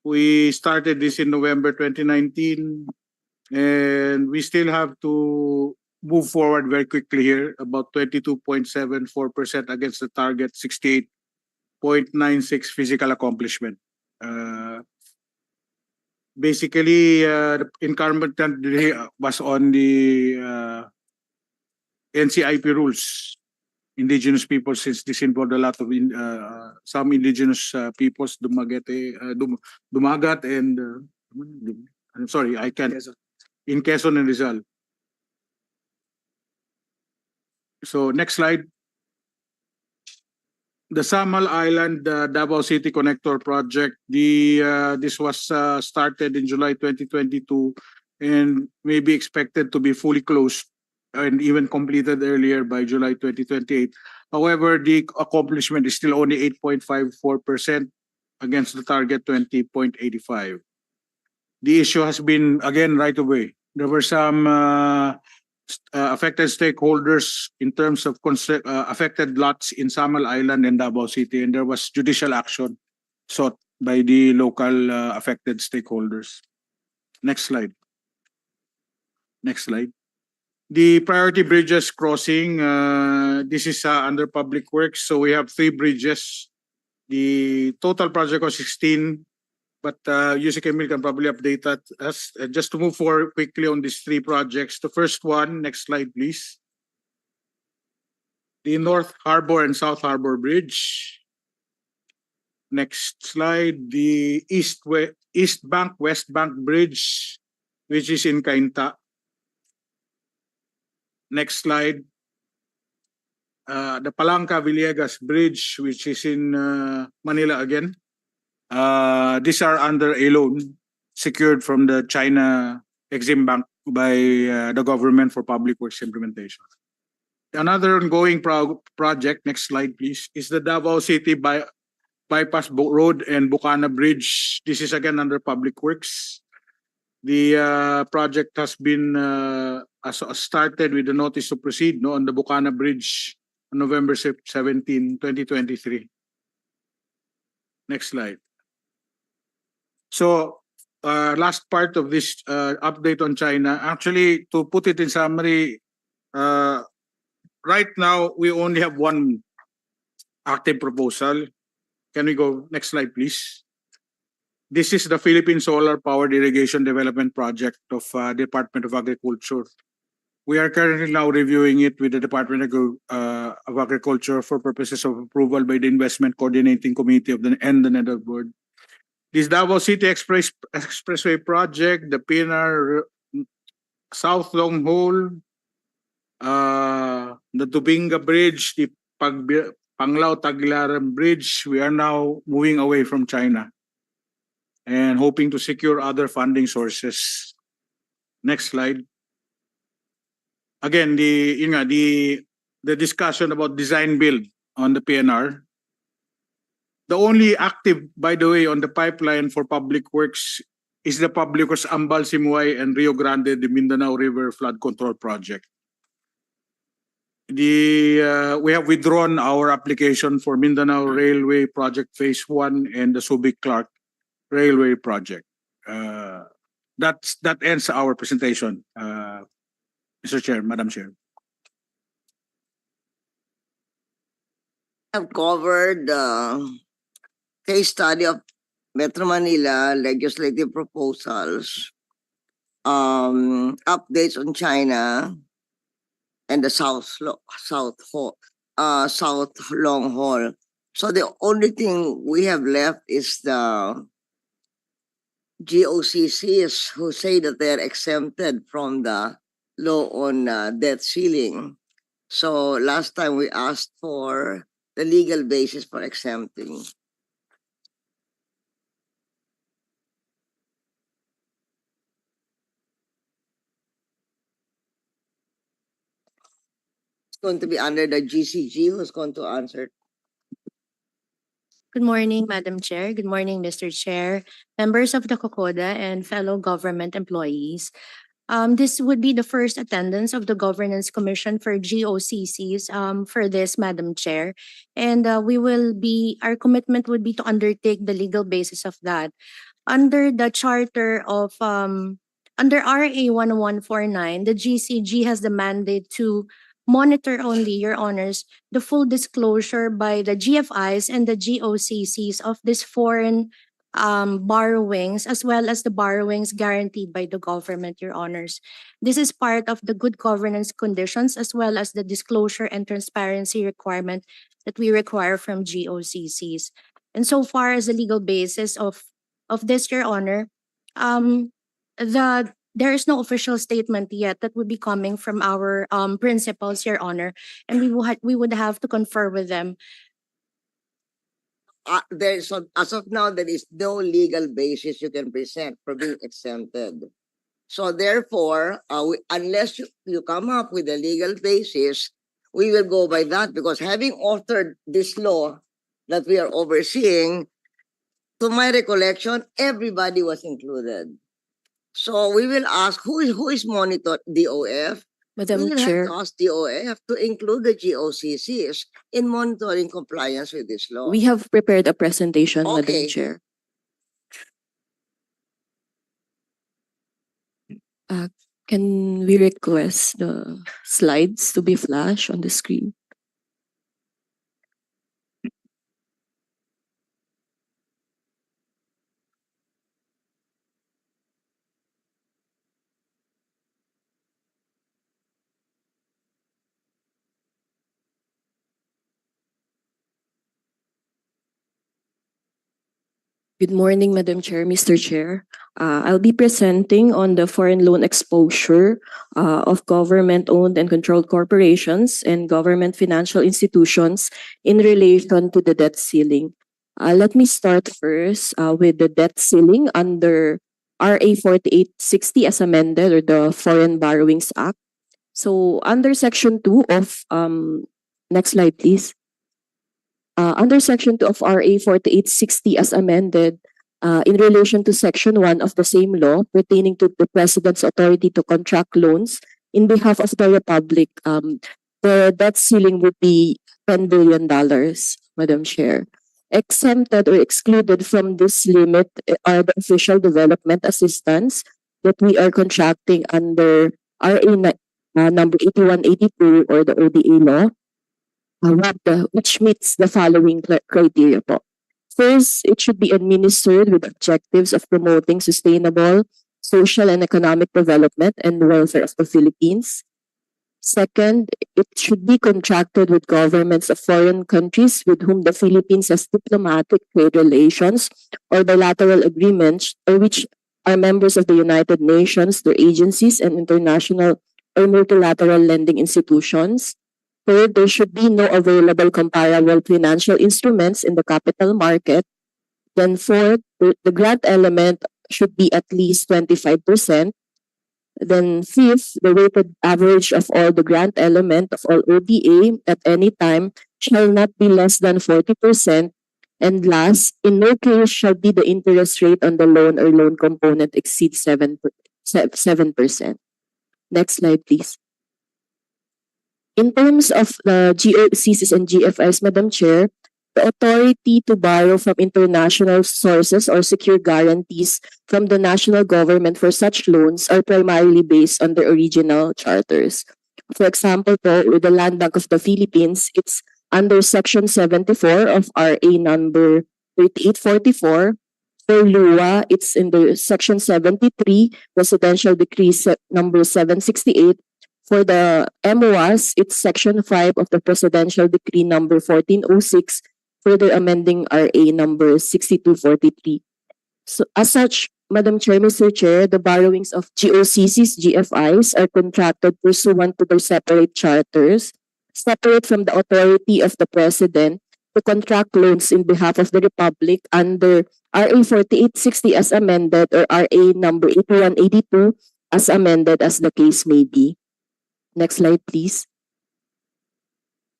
D: We started this in November 2019, and we still have to move forward very quickly here, about 22.74% against the target 68.96 physical accomplishment. Basically, the incumbent was on the NCIP rules, indigenous people, since this involved a lot of some indigenous peoples, Dumagat and I'm sorry, I can't. In Quezon and Rizal. So next slide. The Samal Island Davao City Connector Project. This was started in July 2022 and may be expected to be fully closed and even completed earlier by July 2028. However, the accomplishment is still only 8.54% against the target 20.85. The issue has been, again, right away. There were some affected stakeholders in terms of affected lots in Samal Island and Davao City, and there was judicial action sought by the local affected stakeholders. Next slide. Next slide. The priority bridges crossing, this is under public works. So we have 3 bridges. The total project was 16, but UC Emil can probably update that. Just to move forward quickly on these 3 projects. The first one, next slide, please. The North Harbor and South Harbor Bridge. Next slide, the East Bank, West Bank Bridge, which is in Cainta. Next slide, the Palanca Villegas Bridge, which is in Manila again. These are under a loan secured from the China Exim Bank by the government for public works implementation. Another ongoing project, next slide please, is the Davao City Bypass Road and Bukana Bridge. This is again under public works. The project has been started with the notice to proceed on the Bukana Bridge on November 17, 2023. Next slide. So, last part of this update on China. Actually, to put it in summary, right now we only have 1 active proposal. Can we go next slide, please? This is the Philippine Solar Powered Irrigation Development Project of Department of Agriculture. We are currently now reviewing it with the Department of Agriculture for purposes of approval by the Investment Coordinating Committee of the NEDA Board. This Davao City Expressway Project, the PNR South Long Hole, the Tubinga Bridge, the Panglao-Tagbilaran Bridge, we are now moving away from China and hoping to secure other funding sources. Next slide. Again, the discussion about design build on the PNR. The only active, by the way, on the pipeline for public works is the public works Ambal, Simuay, and Rio Grande, the Mindanao River Flood Control Project. We have withdrawn our application for Mindanao Railway Project Phase 1 and the Subic-Clark Railway Project. That ends our presentation, Mr. Chair, Madam Chair.
B: I've covered case study of Metro Manila legislative proposals, updates on China, and the South Long Haul. So the only thing we have left is the GOCCs who say that they're exempted from the law on debt ceiling. So last time we asked for the legal basis for exempting. It's going to be under the GCG. Who's going to answer?
G: Good morning, Madam Chair. Good morning, Mr. Chair, members of the COCODA, and fellow government employees. This would be the first attendance of the Governance Commission for GOCCs for this, Madam Chair. And our commitment would be to undertake the legal basis of that. Under the charter of, under RA 1149, the GCG has the mandate to monitor only, Your Honors, the full disclosure by the GFIs and the GOCCs of these foreign borrowings, as well as the borrowings guaranteed by the government, Your Honors. This is part of the good governance conditions, as well as the disclosure and transparency requirement that we require from GOCCs. And so far as the legal basis of this, Your Honor, the there is no official statement yet that would be coming from our principals, Your Honor, and we would have to confer with them.
B: So as of now, there is no legal basis you can present for being exempted. So therefore, unless you come up with a legal basis, we will go by that, because having authored this law that we are overseeing, to my recollection, everybody was included. So we will ask who is monitored, DOF. We
H: Madam
B: will have
H: Chair,
B: to ask DOF to include the GOCCs in monitoring compliance with this law.
H: we have prepared a presentation, Madam
B: Okay.
H: Chair. Can we request the slides to be flashed on the screen? Good morning, Madam Chair, Mr. Chair. I'll be presenting on the foreign loan exposure of government-owned and controlled corporations and government financial institutions in relation to the debt ceiling. Let me start first with the debt ceiling under RA 4860 as amended, or the Foreign Borrowings Act. So under Section 2 of, next slide please. Under Section 2 of RA 4860 as amended, in relation to Section 1 of the same law pertaining to the President's authority to contract loans in behalf of the Republic, the debt ceiling would be $10 billion, Madam Chair. Exempted or excluded from this limit are the official development assistance that we are contracting under RA number 8182, or the ODA law, which meets the following criteria po. First, it should be administered with objectives of promoting sustainable social and economic development and welfare of the Philippines. Second, it should be contracted with governments of foreign countries with whom the Philippines has diplomatic trade relations or bilateral agreements, or which are members of the United Nations, their agencies, and international or multilateral lending institutions. Third, there should be no available comparable financial instruments in the capital market. Then fourth, the grant element should be at least 25%. Then fifth, the weighted average of all the grant element of all ODA at any time shall not be less than 40%. And last, in no case shall be the interest rate on the loan or loan component exceed 7%. Next slide, please. In terms of the GOCCs and GFIs, Madam Chair, the authority to borrow from international sources or secure guarantees from the national government for such loans are primarily based on the original charters. For example, with the Land Bank of the Philippines, it's under Section 74 of RA number 3844. For LUA, it's in the Section 73, Presidential Decree number 768. For the MOAs, it's Section 5 of the Presidential Decree number 1406, further amending RA number 6243. So, as such, Madam Chair, Mr. Chair, the borrowings of GOCCs, GFIs are contracted pursuant to their separate charters, separate from the authority of the President to contract loans in behalf of the Republic under RA 4860 as amended, or RA number 8182 as amended, as the case may be. Next slide, please.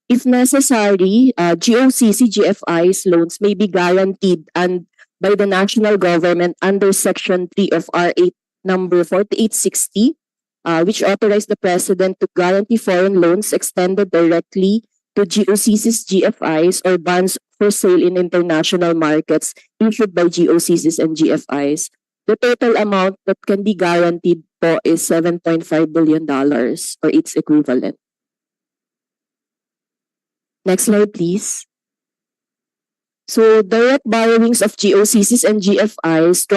H: If necessary, GOCC GFI's loans may be guaranteed and by the national government under Section 3 of RA number 4860, which authorized the President to guarantee foreign loans extended directly to GOCC's GFIs or bonds for sale in international markets issued by GOCCs and GFIs. The total amount that can be guaranteed po is $7.5 billion, or its equivalent. Next slide, please. So direct borrowings of GOCCs and GFIs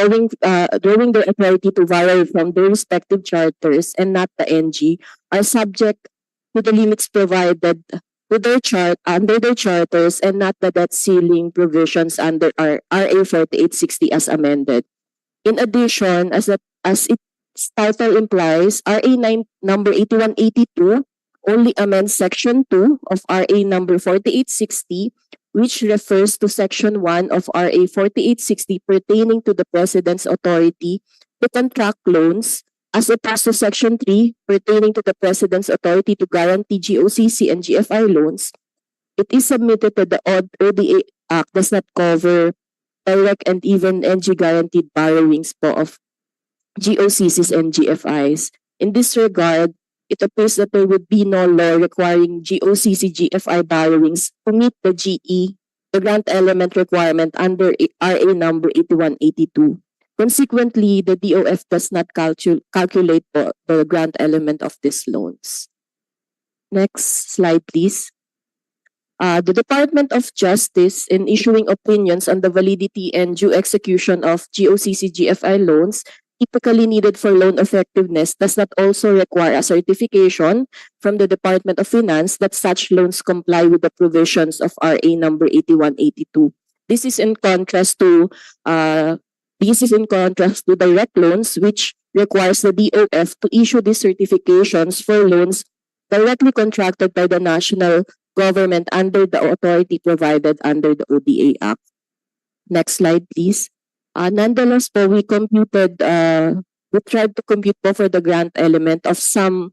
H: drawing their authority to borrow from their respective charters and not the NG are subject to the limits provided to their under their charters and not the debt ceiling provisions under RA 4860 as amended. In addition, as it its title implies, RA 9 number 8182 only amends Section 2 of RA number 4860, which refers to Section 1 of RA 4860 pertaining to the President's authority to contract loans, as opposed to Section 3 pertaining to the President's authority to guarantee GOCC and GFI loans. It is submitted that the ODA Act does not cover direct and even NG guaranteed borrowings po of GOCCs and GFIs. In this regard, it appears that there would be no law requiring GOCC GFI borrowings to meet the GE, the grant element requirement under RA number 8182. Consequently, the DOF does not calculate po the grant element of these loans. Next slide, please. The Department of Justice, in issuing opinions on the validity and due execution of GOCC GFI loans typically needed for loan effectiveness, does not also require a certification from the Department of Finance that such loans comply with the provisions of RA number 8182. This is in contrast to direct loans, which requires the DOF to issue these certifications for loans directly contracted by the national government under the authority provided under the ODA Act. Next slide, please. Nonetheless po, we tried to compute po for the grant element of some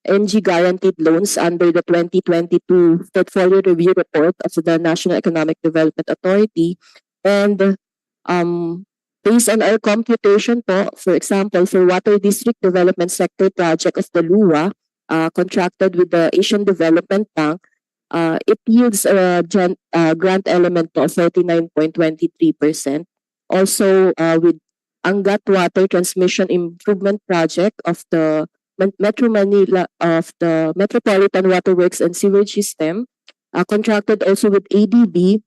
H: NG guaranteed loans under the 2022 Portfolio Review Report of the National Economic Development Authority. And based on our computation po, for example, for Water District Development Sector Project of the LUA, contracted with the Asian Development Bank, it yields a grant element of 39.23%. Also, with Angat Water Transmission Improvement Project of the Metro Manila of the Metropolitan Waterworks and Sewage System, contracted also with ADB,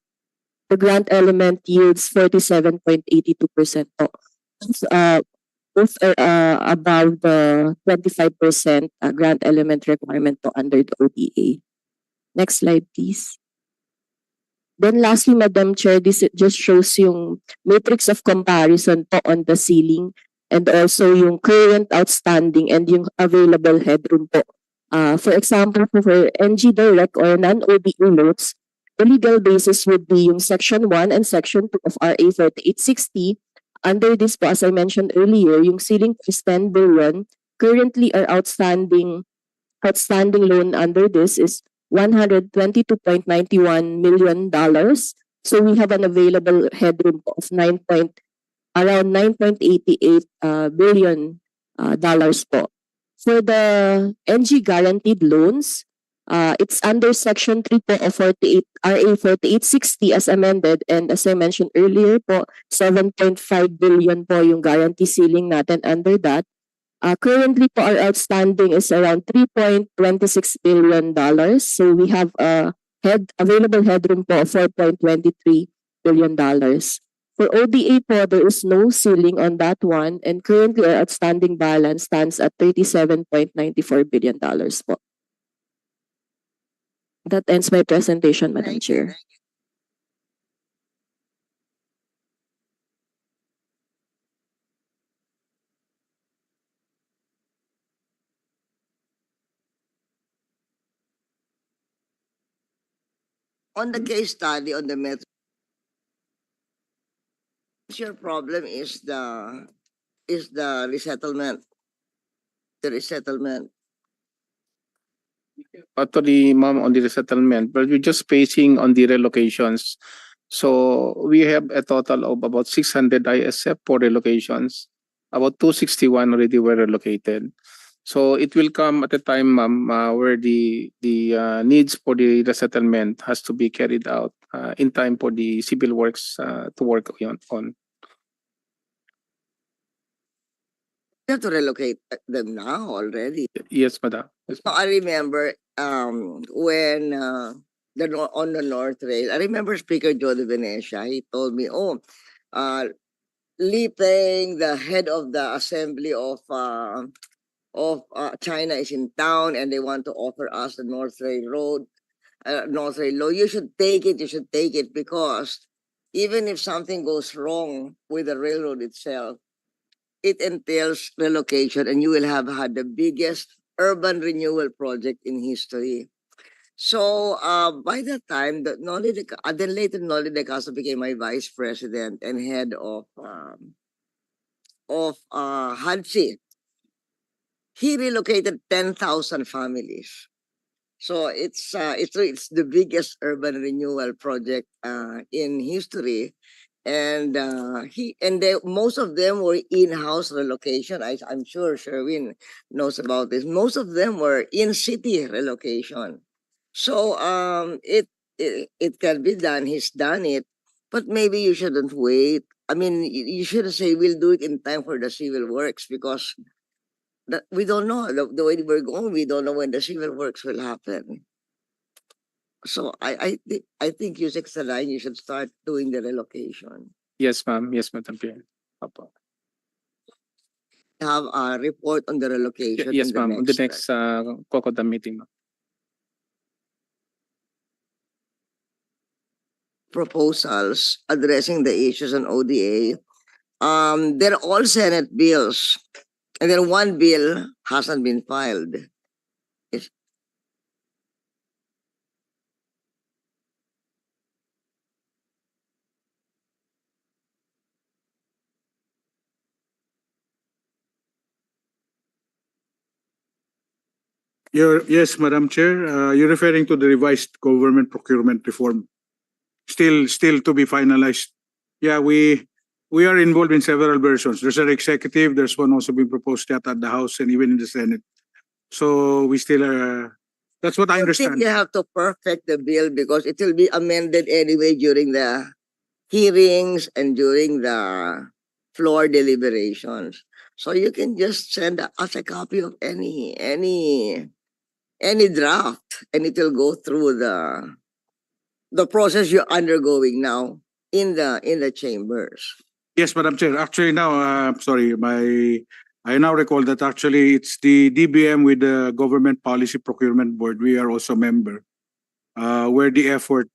H: the grant element yields 47.82%. Both are above the 25% grant element requirement under the ODA. Next slide, please. Then lastly, Madam Chair, this just shows yung matrix of comparison po on the ceiling and also yung current outstanding and yung available headroom po. For example, for NG Direct or non-ODA loans, the legal basis would be yung Section 1 and Section 2 of RA 4860. Under this po, as I mentioned earlier, yung ceiling is 10 billion. Currently, our outstanding loan under this is $122.91 million. So we have an available headroom of around $9.88 billion po. For the NG guaranteed loans, it's under Section 3 po of RA 4860 as amended, and as I mentioned earlier po, 7.5 billion po yung guarantee ceiling natin under that. Currently po, our outstanding is around $3.26 billion. So we have a available headroom po of $4.23 billion. For ODA po, there is no ceiling on that one, and currently our outstanding balance stands at $37.94 billion po. That ends my presentation, Madam Chair.
B: On the case study on the metro, your problem is the resettlement. The resettlement.
E: Actually, ma'am, on the resettlement, but we're just spacing on the relocations. So we have a total of about 600 ISF for relocations. About 261 already were relocated. So it will come at a time, ma'am, where the needs for the resettlement has to be carried out in time for the civil works to work on.
B: You have to relocate them now already.
E: Yes, madam. Yes,
B: So I remember when on the North Rail, I remember Speaker Joe de Venecia, he told me, Lipeng, the head of the assembly of China is in town and they want to offer us the North Rail Road, North Rail Law. You should take it because even if something goes wrong with the railroad itself, it entails relocation, and you will have had the biggest urban renewal project in history. So by that time, then later Noli de Castro became my vice president and head of HUDSI. He relocated 10,000 families. So it's the biggest urban renewal project in history, and most of them were in-house relocation. I'm sure Sherwin knows about this. Most of them were in-city relocation. So it can be done. He's done it, but maybe you shouldn't wait. I mean, you shouldn't say we'll do it in time for the civil works, because we don't know the way we're going. We don't know when the civil works will happen. So I think you 69, you should start doing the relocation.
E: Yes, ma'am. Yes, Madam Chair. Opo.
B: Have a report on the relocation.
E: Yes,
B: in the
E: ma'am. On the
B: next
E: next COCODA meeting, ma'am.
B: proposals addressing the issues on ODA. They're all Senate bills, and then one bill hasn't been filed.
D: Yes, Madam Chair, you're referring to the revised government procurement reform, still to be finalized. Yeah, we are involved in several versions. There's an executive, there's one also being proposed at the House and even in the Senate. So we still are, that's what I
B: I think
D: understand.
B: you have to perfect the bill, because it will be amended anyway during the hearings and during the floor deliberations. So you can just send us a copy of any draft, and it will go through the process you're undergoing now in the chambers.
D: Yes, Madam Chair. Actually now, I now recall that actually it's the DBM with the Government Policy Procurement Board. We are also member, where the effort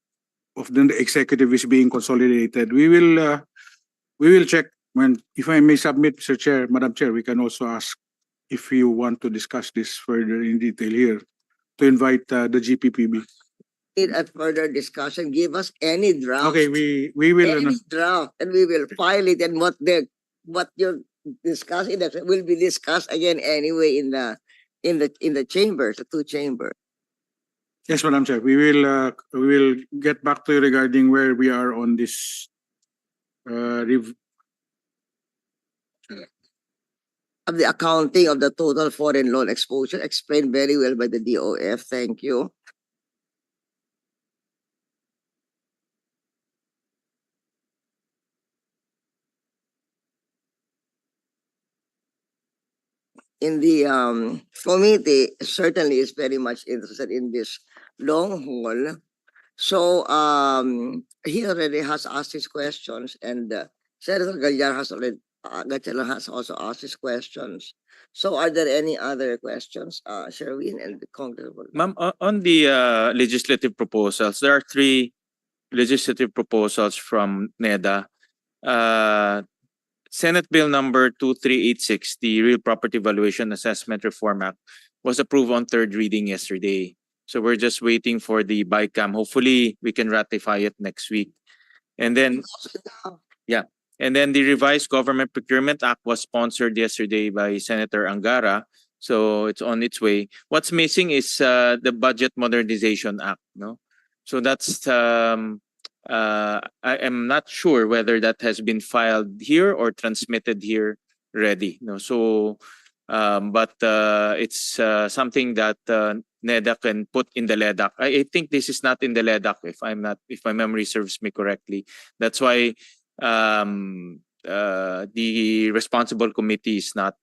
D: of the executive is being consolidated. We will check when, if I may submit, Mr. Chair, Madam Chair, we can also ask if you want to discuss this further in detail here, to invite the GPPB.
B: Need a further discussion. Give us any draft.
D: Okay, we will.
B: Any draft, and we will file it, and what you're discussing that will be discussed again anyway in the chambers, the two chambers.
D: Yes, Madam Chair, we will get back to you regarding where we are on this
B: Of the accounting of the total foreign loan exposure, explained very well by the DOF. Thank you. In the committee certainly is very much interested in this long haul. So he already has asked his questions, and Senator Gallar has already Gatchalian has also asked his questions. So are there any other questions, Sherwin and the Congressman?
A: Ma'am, on the legislative proposals, there are three legislative proposals from NEDA. Senate Bill number 23860, the Real Property Valuation Assessment Reform Act, was approved on third reading yesterday. So we're just waiting for the BICAM. Hopefully, we can ratify it next week. And then, and then the revised Government Procurement Act was sponsored yesterday by Senator Angara. So it's on its way. What's missing is the Budget Modernization Act. No, so that's I am not sure whether that has been filed here or transmitted here ready. No, so but it's something that NEDA can put in the LEDAC. I think this is not in the LEDAC, if my memory serves me correctly. That's why the responsible committee is not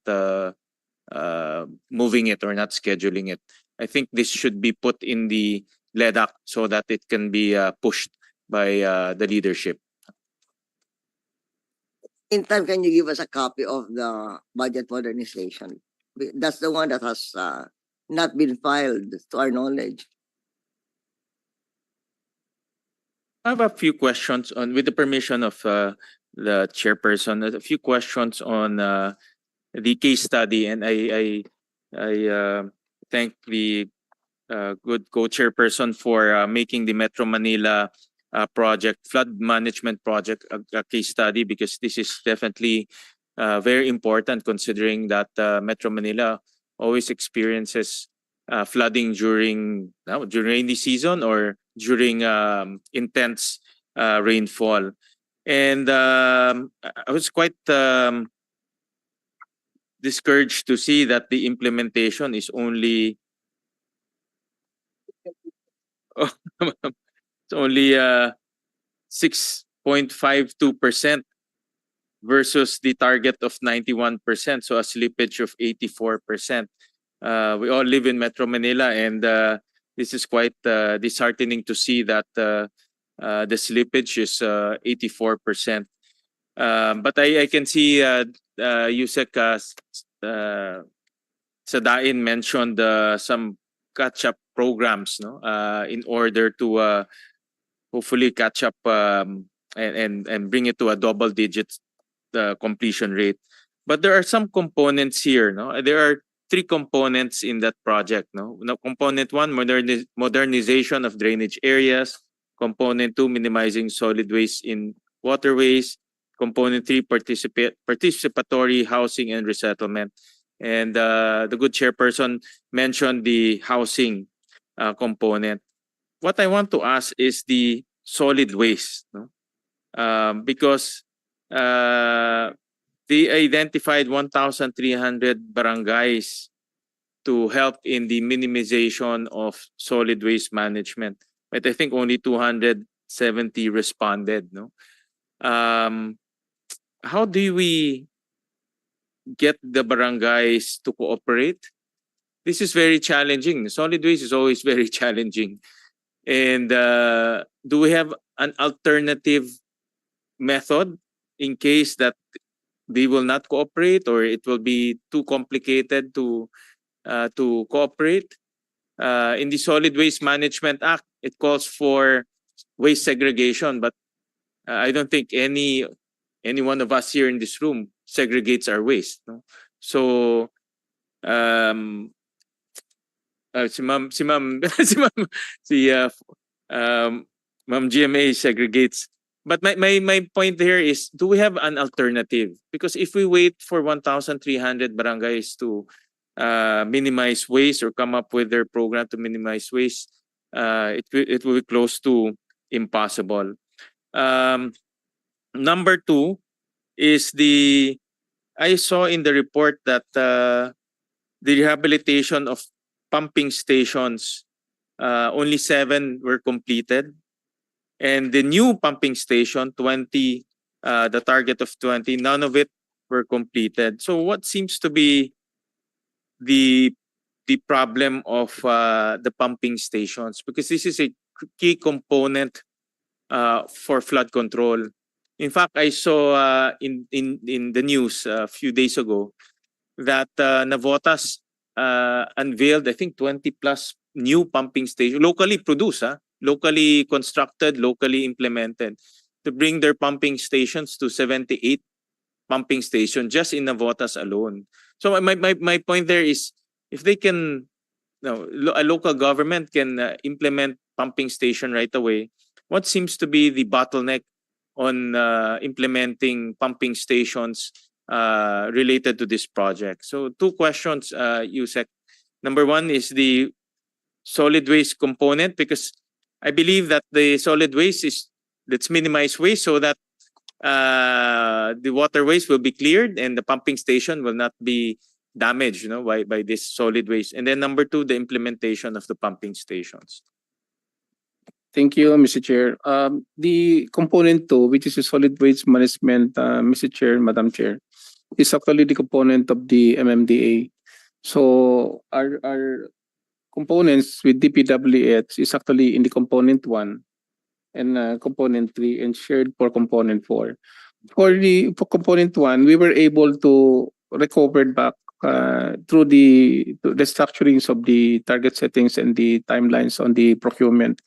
A: moving it or not scheduling it. I think this should be put in the LEDAC so that it can be pushed by the leadership.
B: In time, can you give us a copy of the budget modernization? That's the one that has not been filed to our knowledge.
A: I have a few questions on, with the permission of the chairperson, a few questions on the case study, and I thank the good co-chairperson for making the Metro Manila project, flood management project, a case study, because this is definitely very important, considering that Metro Manila always experiences flooding during rainy season or during intense rainfall. And I was quite discouraged to see that the implementation is only it's only 6.52% versus the target of 91%, so a slippage of 84%. We all live in Metro Manila, and this is quite disheartening to see that the slippage is 84%. But I can see Yusek Sadain mentioned some catch-up programs, no, in order to hopefully catch up and bring it to a double-digit completion rate. But there are some components here, no. There are three components in that project, no. Now, component one, modernization of drainage areas. Component two, minimizing solid waste in waterways. Component three, participatory housing and resettlement. And the good chairperson mentioned the housing component. What I want to ask is the solid waste, no? Because they identified 1,300 barangays to help in the minimization of solid waste management. But I think only 270 responded, no? How do we get the barangays to cooperate? This is very challenging. Solid waste is always very challenging. And do we have an alternative method in case that they will not cooperate, or it will be too complicated to cooperate? In the Solid Waste Management Act, it calls for waste segregation, but I don't think any one of us here in this room segregates our waste, no? So si Ma'am Ma'am GMA segregates. But my point here is, do we have an alternative? Because if we wait for 1,300 barangays to minimize waste or come up with their program to minimize waste, it will be close to impossible. Number two is I saw in the report that the rehabilitation of pumping stations, only 7 were completed. And the new pumping station, 20, the target of 20, none of it were completed. So what seems to be the problem of the pumping stations? Because this is a key component for flood control. In fact, I saw in the news a few days ago that Navotas unveiled, I think, 20 plus new pumping stations, locally produced, locally constructed, locally implemented, to bring their pumping stations to 78 pumping stations just in Navotas alone. So my point there is, if they can, a local government can implement pumping station right away, what seems to be the bottleneck on implementing pumping stations related to this project? So 2 questions, Yusek. Number 1 is the solid waste component, because I believe that the solid waste is, let's minimize waste so that the waterways will be cleared and the pumping station will not be damaged, by this solid waste. And then number 2, the implementation of the pumping stations.
E: Thank you, Mr. Chair. The component 2, which is the solid waste management, Mr. Chair, Madam Chair, is actually the component of the MMDA. So our components with DPWH is actually in the component 1 and component 3, and shared for component 4. For component 1, we were able to recover back through the structurings of the target settings and the timelines on the procurement.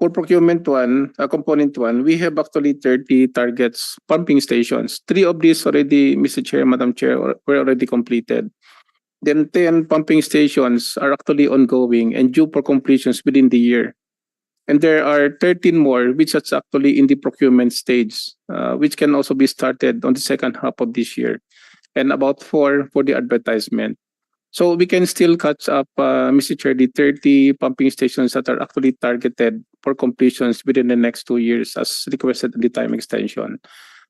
E: for procurement one, component one, we have actually 30 targets pumping stations. 3 of these already, Mr. Chair, Madam Chair, were already completed. Then 10 pumping stations are actually ongoing and due for completions within the year. And there are 13 more which is actually in the procurement stage, which can also be started on the second half of this year, and about 4 for the advertisement. So we can still catch up, Mr. Chair, the 30 pumping stations that are actually targeted for completions within the next 2 years as requested in the time extension.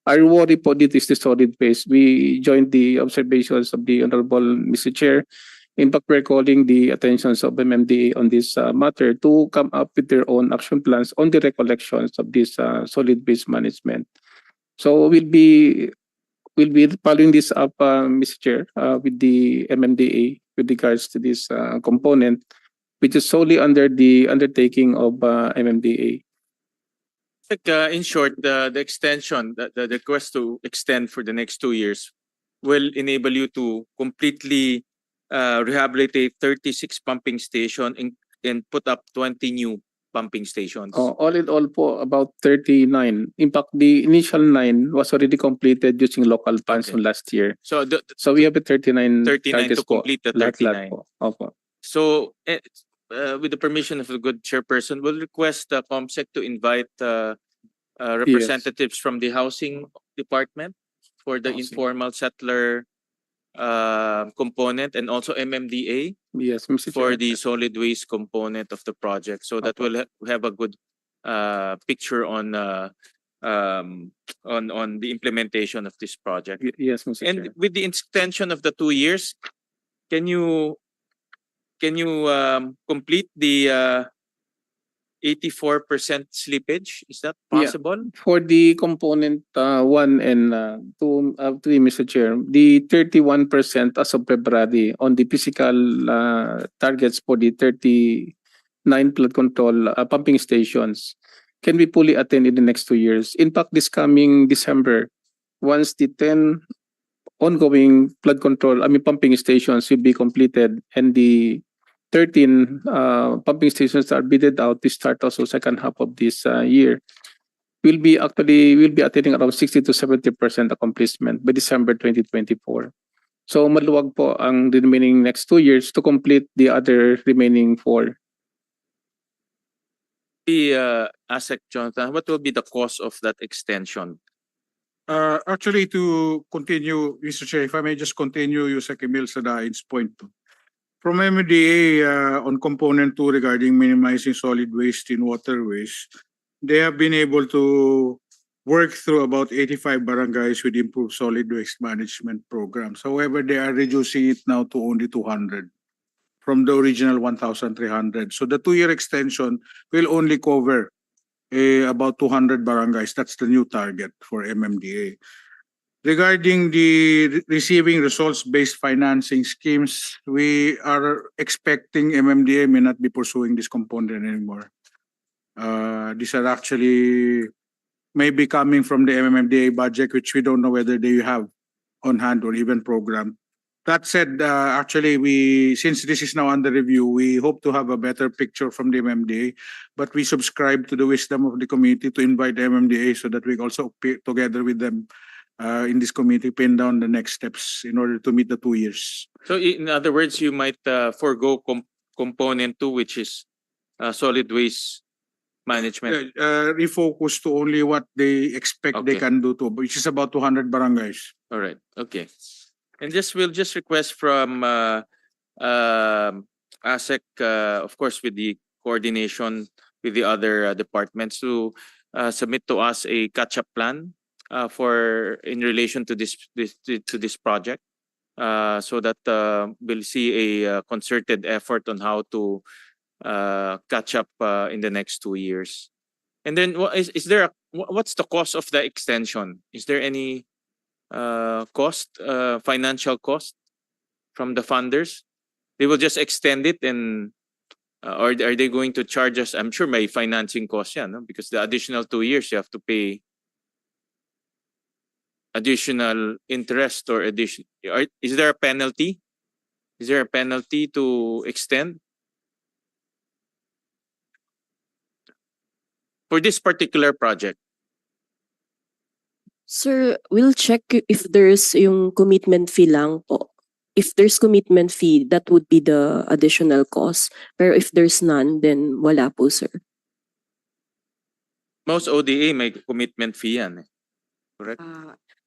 E: Our worry po dito is the solid waste. We joined the observations of the Honorable Mr. Chair. In fact, we're calling the attentions of MMDA on this matter to come up with their own action plans on the recollections of this solid waste management. So we'll be following this up, Mr. Chair, with the MMDA with regards to this component, which is solely under the undertaking of MMDA.
A: In short, the extension, the request to extend for the next 2 years will enable you to completely rehabilitate 36 pumping stations and put up 20 new pumping stations.
E: All in all po, about 39. In fact, the initial 9 was already completed using local funds
A: Okay.
E: from last year.
A: So
E: So we have a 39
A: 39 to
E: targets po.
A: complete the
E: Lahat
A: 39.
E: po. Opo.
A: So, with the permission of the good chairperson, we'll request the COMSEC to invite representatives from the housing department for the
E: Housing.
A: informal settler component, and also MMDA
E: Yes, Mr.
A: for
E: Chair.
A: the solid waste component of the project, so that we'll have a good picture on the implementation of this project.
E: Yes, Mr. Chair.
A: And with the extension of the 2 years, can you complete the 84% slippage? Is that
E: Yeah.
A: possible?
E: For the component 1 and 2, 3, Mr. Chair, the 31% as of February on the physical targets for the 39 flood control pumping stations can be fully attained in the next 2 years. In fact, this coming December, once the 10 ongoing flood control, pumping stations will be completed, and the 13 pumping stations are bidded out to start also second half of this year. We'll be attaining around 60 to 70% accomplishment by December 2024. So maluwag po ang the remaining next 2 years to complete the other remaining 4.
A: The ASEC, Jonathan, what will be the cost of that extension?
D: Actually, to continue, Mr. Chair, if I may just continue Yusek Emil Sadain's point. From MDA on component 2 regarding minimizing solid waste in waterways, they have been able to work through about 85 barangays with improved solid waste management programs. However, they are reducing it now to only 200 from the original 1,300. So the 2-year extension will only cover about 200 barangays. That's the new target for MMDA. Regarding the receiving results-based financing schemes, we are expecting MMDA may not be pursuing this component anymore. These are actually maybe coming from the MMDA budget, which we don't know whether they have on hand or even programmed. That said, actually, since this is now under review, we hope to have a better picture from the MMDA, but we subscribe to the wisdom of the committee to invite the MMDA so that we also together with them in this committee pin down the next steps in order to meet the 2 years.
A: So in other words, you might forego component 2, which is solid waste management.
D: Refocus to only what they expect they
A: Okay.
D: can do, which is about 200 barangays.
A: All right. Okay. And we'll just request from ASEC, of course, with the coordination with the other departments, to submit to us a catch-up plan in relation to this project, so that we'll see a concerted effort on how to catch up in the next 2 years. And then, what's the cost of the extension? Is there any financial cost from the funders? They will just extend it, and or are they going to charge us? I'm sure may financing cost yan, no? Because the additional 2 years you have to pay additional interest or addition. Is there a penalty? Is there a penalty to extend? for this particular project?
H: Sir, we'll check if there's yung commitment fee lang po. If there's commitment fee, that would be the additional cost. Pero if there's none, then wala po, sir.
A: Most ODA may commitment fee yan. Correct?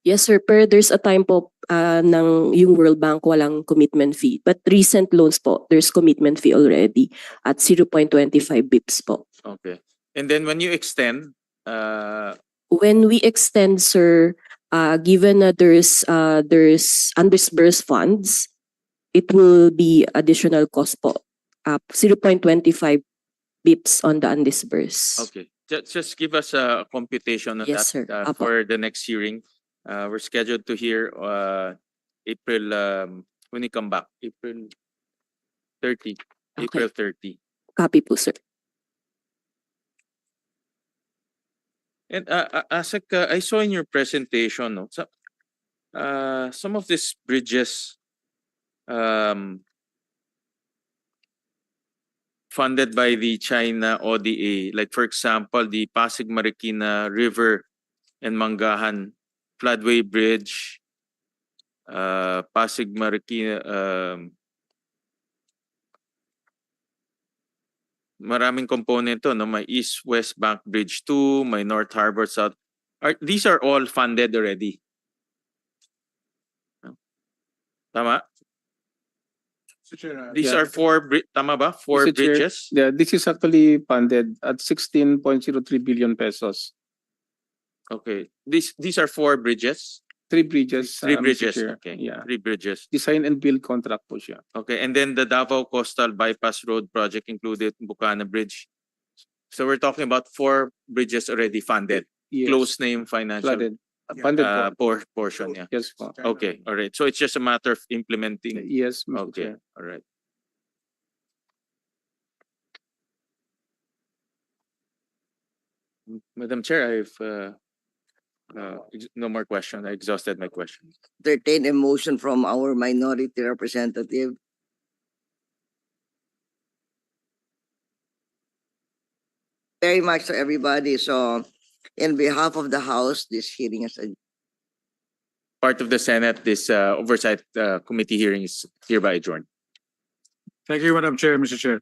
H: Yes, sir. Pero there's a time po ng yung World Bank walang commitment fee. But recent loans po, there's commitment fee already at 0.25 bips po.
A: Okay. And then when you extend,
H: When we extend, sir, given that there's undisbursed funds, it will be additional cost po. 0.25 bips on the undisbursed.
A: okay. Just give us a computation on
H: Yes, sir.
A: that
H: Apo.
A: for the next hearing. We're scheduled to hear April, when you come back, April 30. April 30.
H: Copy po, sir.
A: And Asek, I saw in your presentation, no, some of these bridges funded by the China ODA, like for example, the Pasig Marikina River and Mangahan Floodway Bridge, Pasig Marikina, maraming component to, no? May East-West Bank Bridge 2, may North Harbor South. These are all funded already. Tama? These
E: Yeah.
A: are tama ba? Four
E: Mr. Chair,
A: bridges?
E: Yeah, this is actually funded at 16.03 billion pesos.
A: Okay. These are 4 bridges?
E: 3 bridges.
A: 3
E: Mr.
A: bridges.
E: Chair.
A: Okay.
E: Yeah.
A: 3 bridges.
E: Design and build contract po siya.
A: Okay. And then the Davao Coastal Bypass Road project included Bukana Bridge. So we're talking about 4 bridges already funded.
E: Yes.
A: Close name financial
E: Flooded. Funded po.
A: portion. Yeah.
E: Yes po.
A: Okay. All right. So it's just a matter of implementing.
E: Yes, Mr.
A: Okay.
E: Chair.
A: All right. Madam Chair, I've no more question. I exhausted my questions.
B: Entertain a motion from our minority representative. Very much to everybody. So, in behalf of the House, this hearing is adjourned.
A: Part of the Senate, this Oversight Committee hearing is hereby adjourned.
D: Thank you, Madam Chair, Mr. Chair.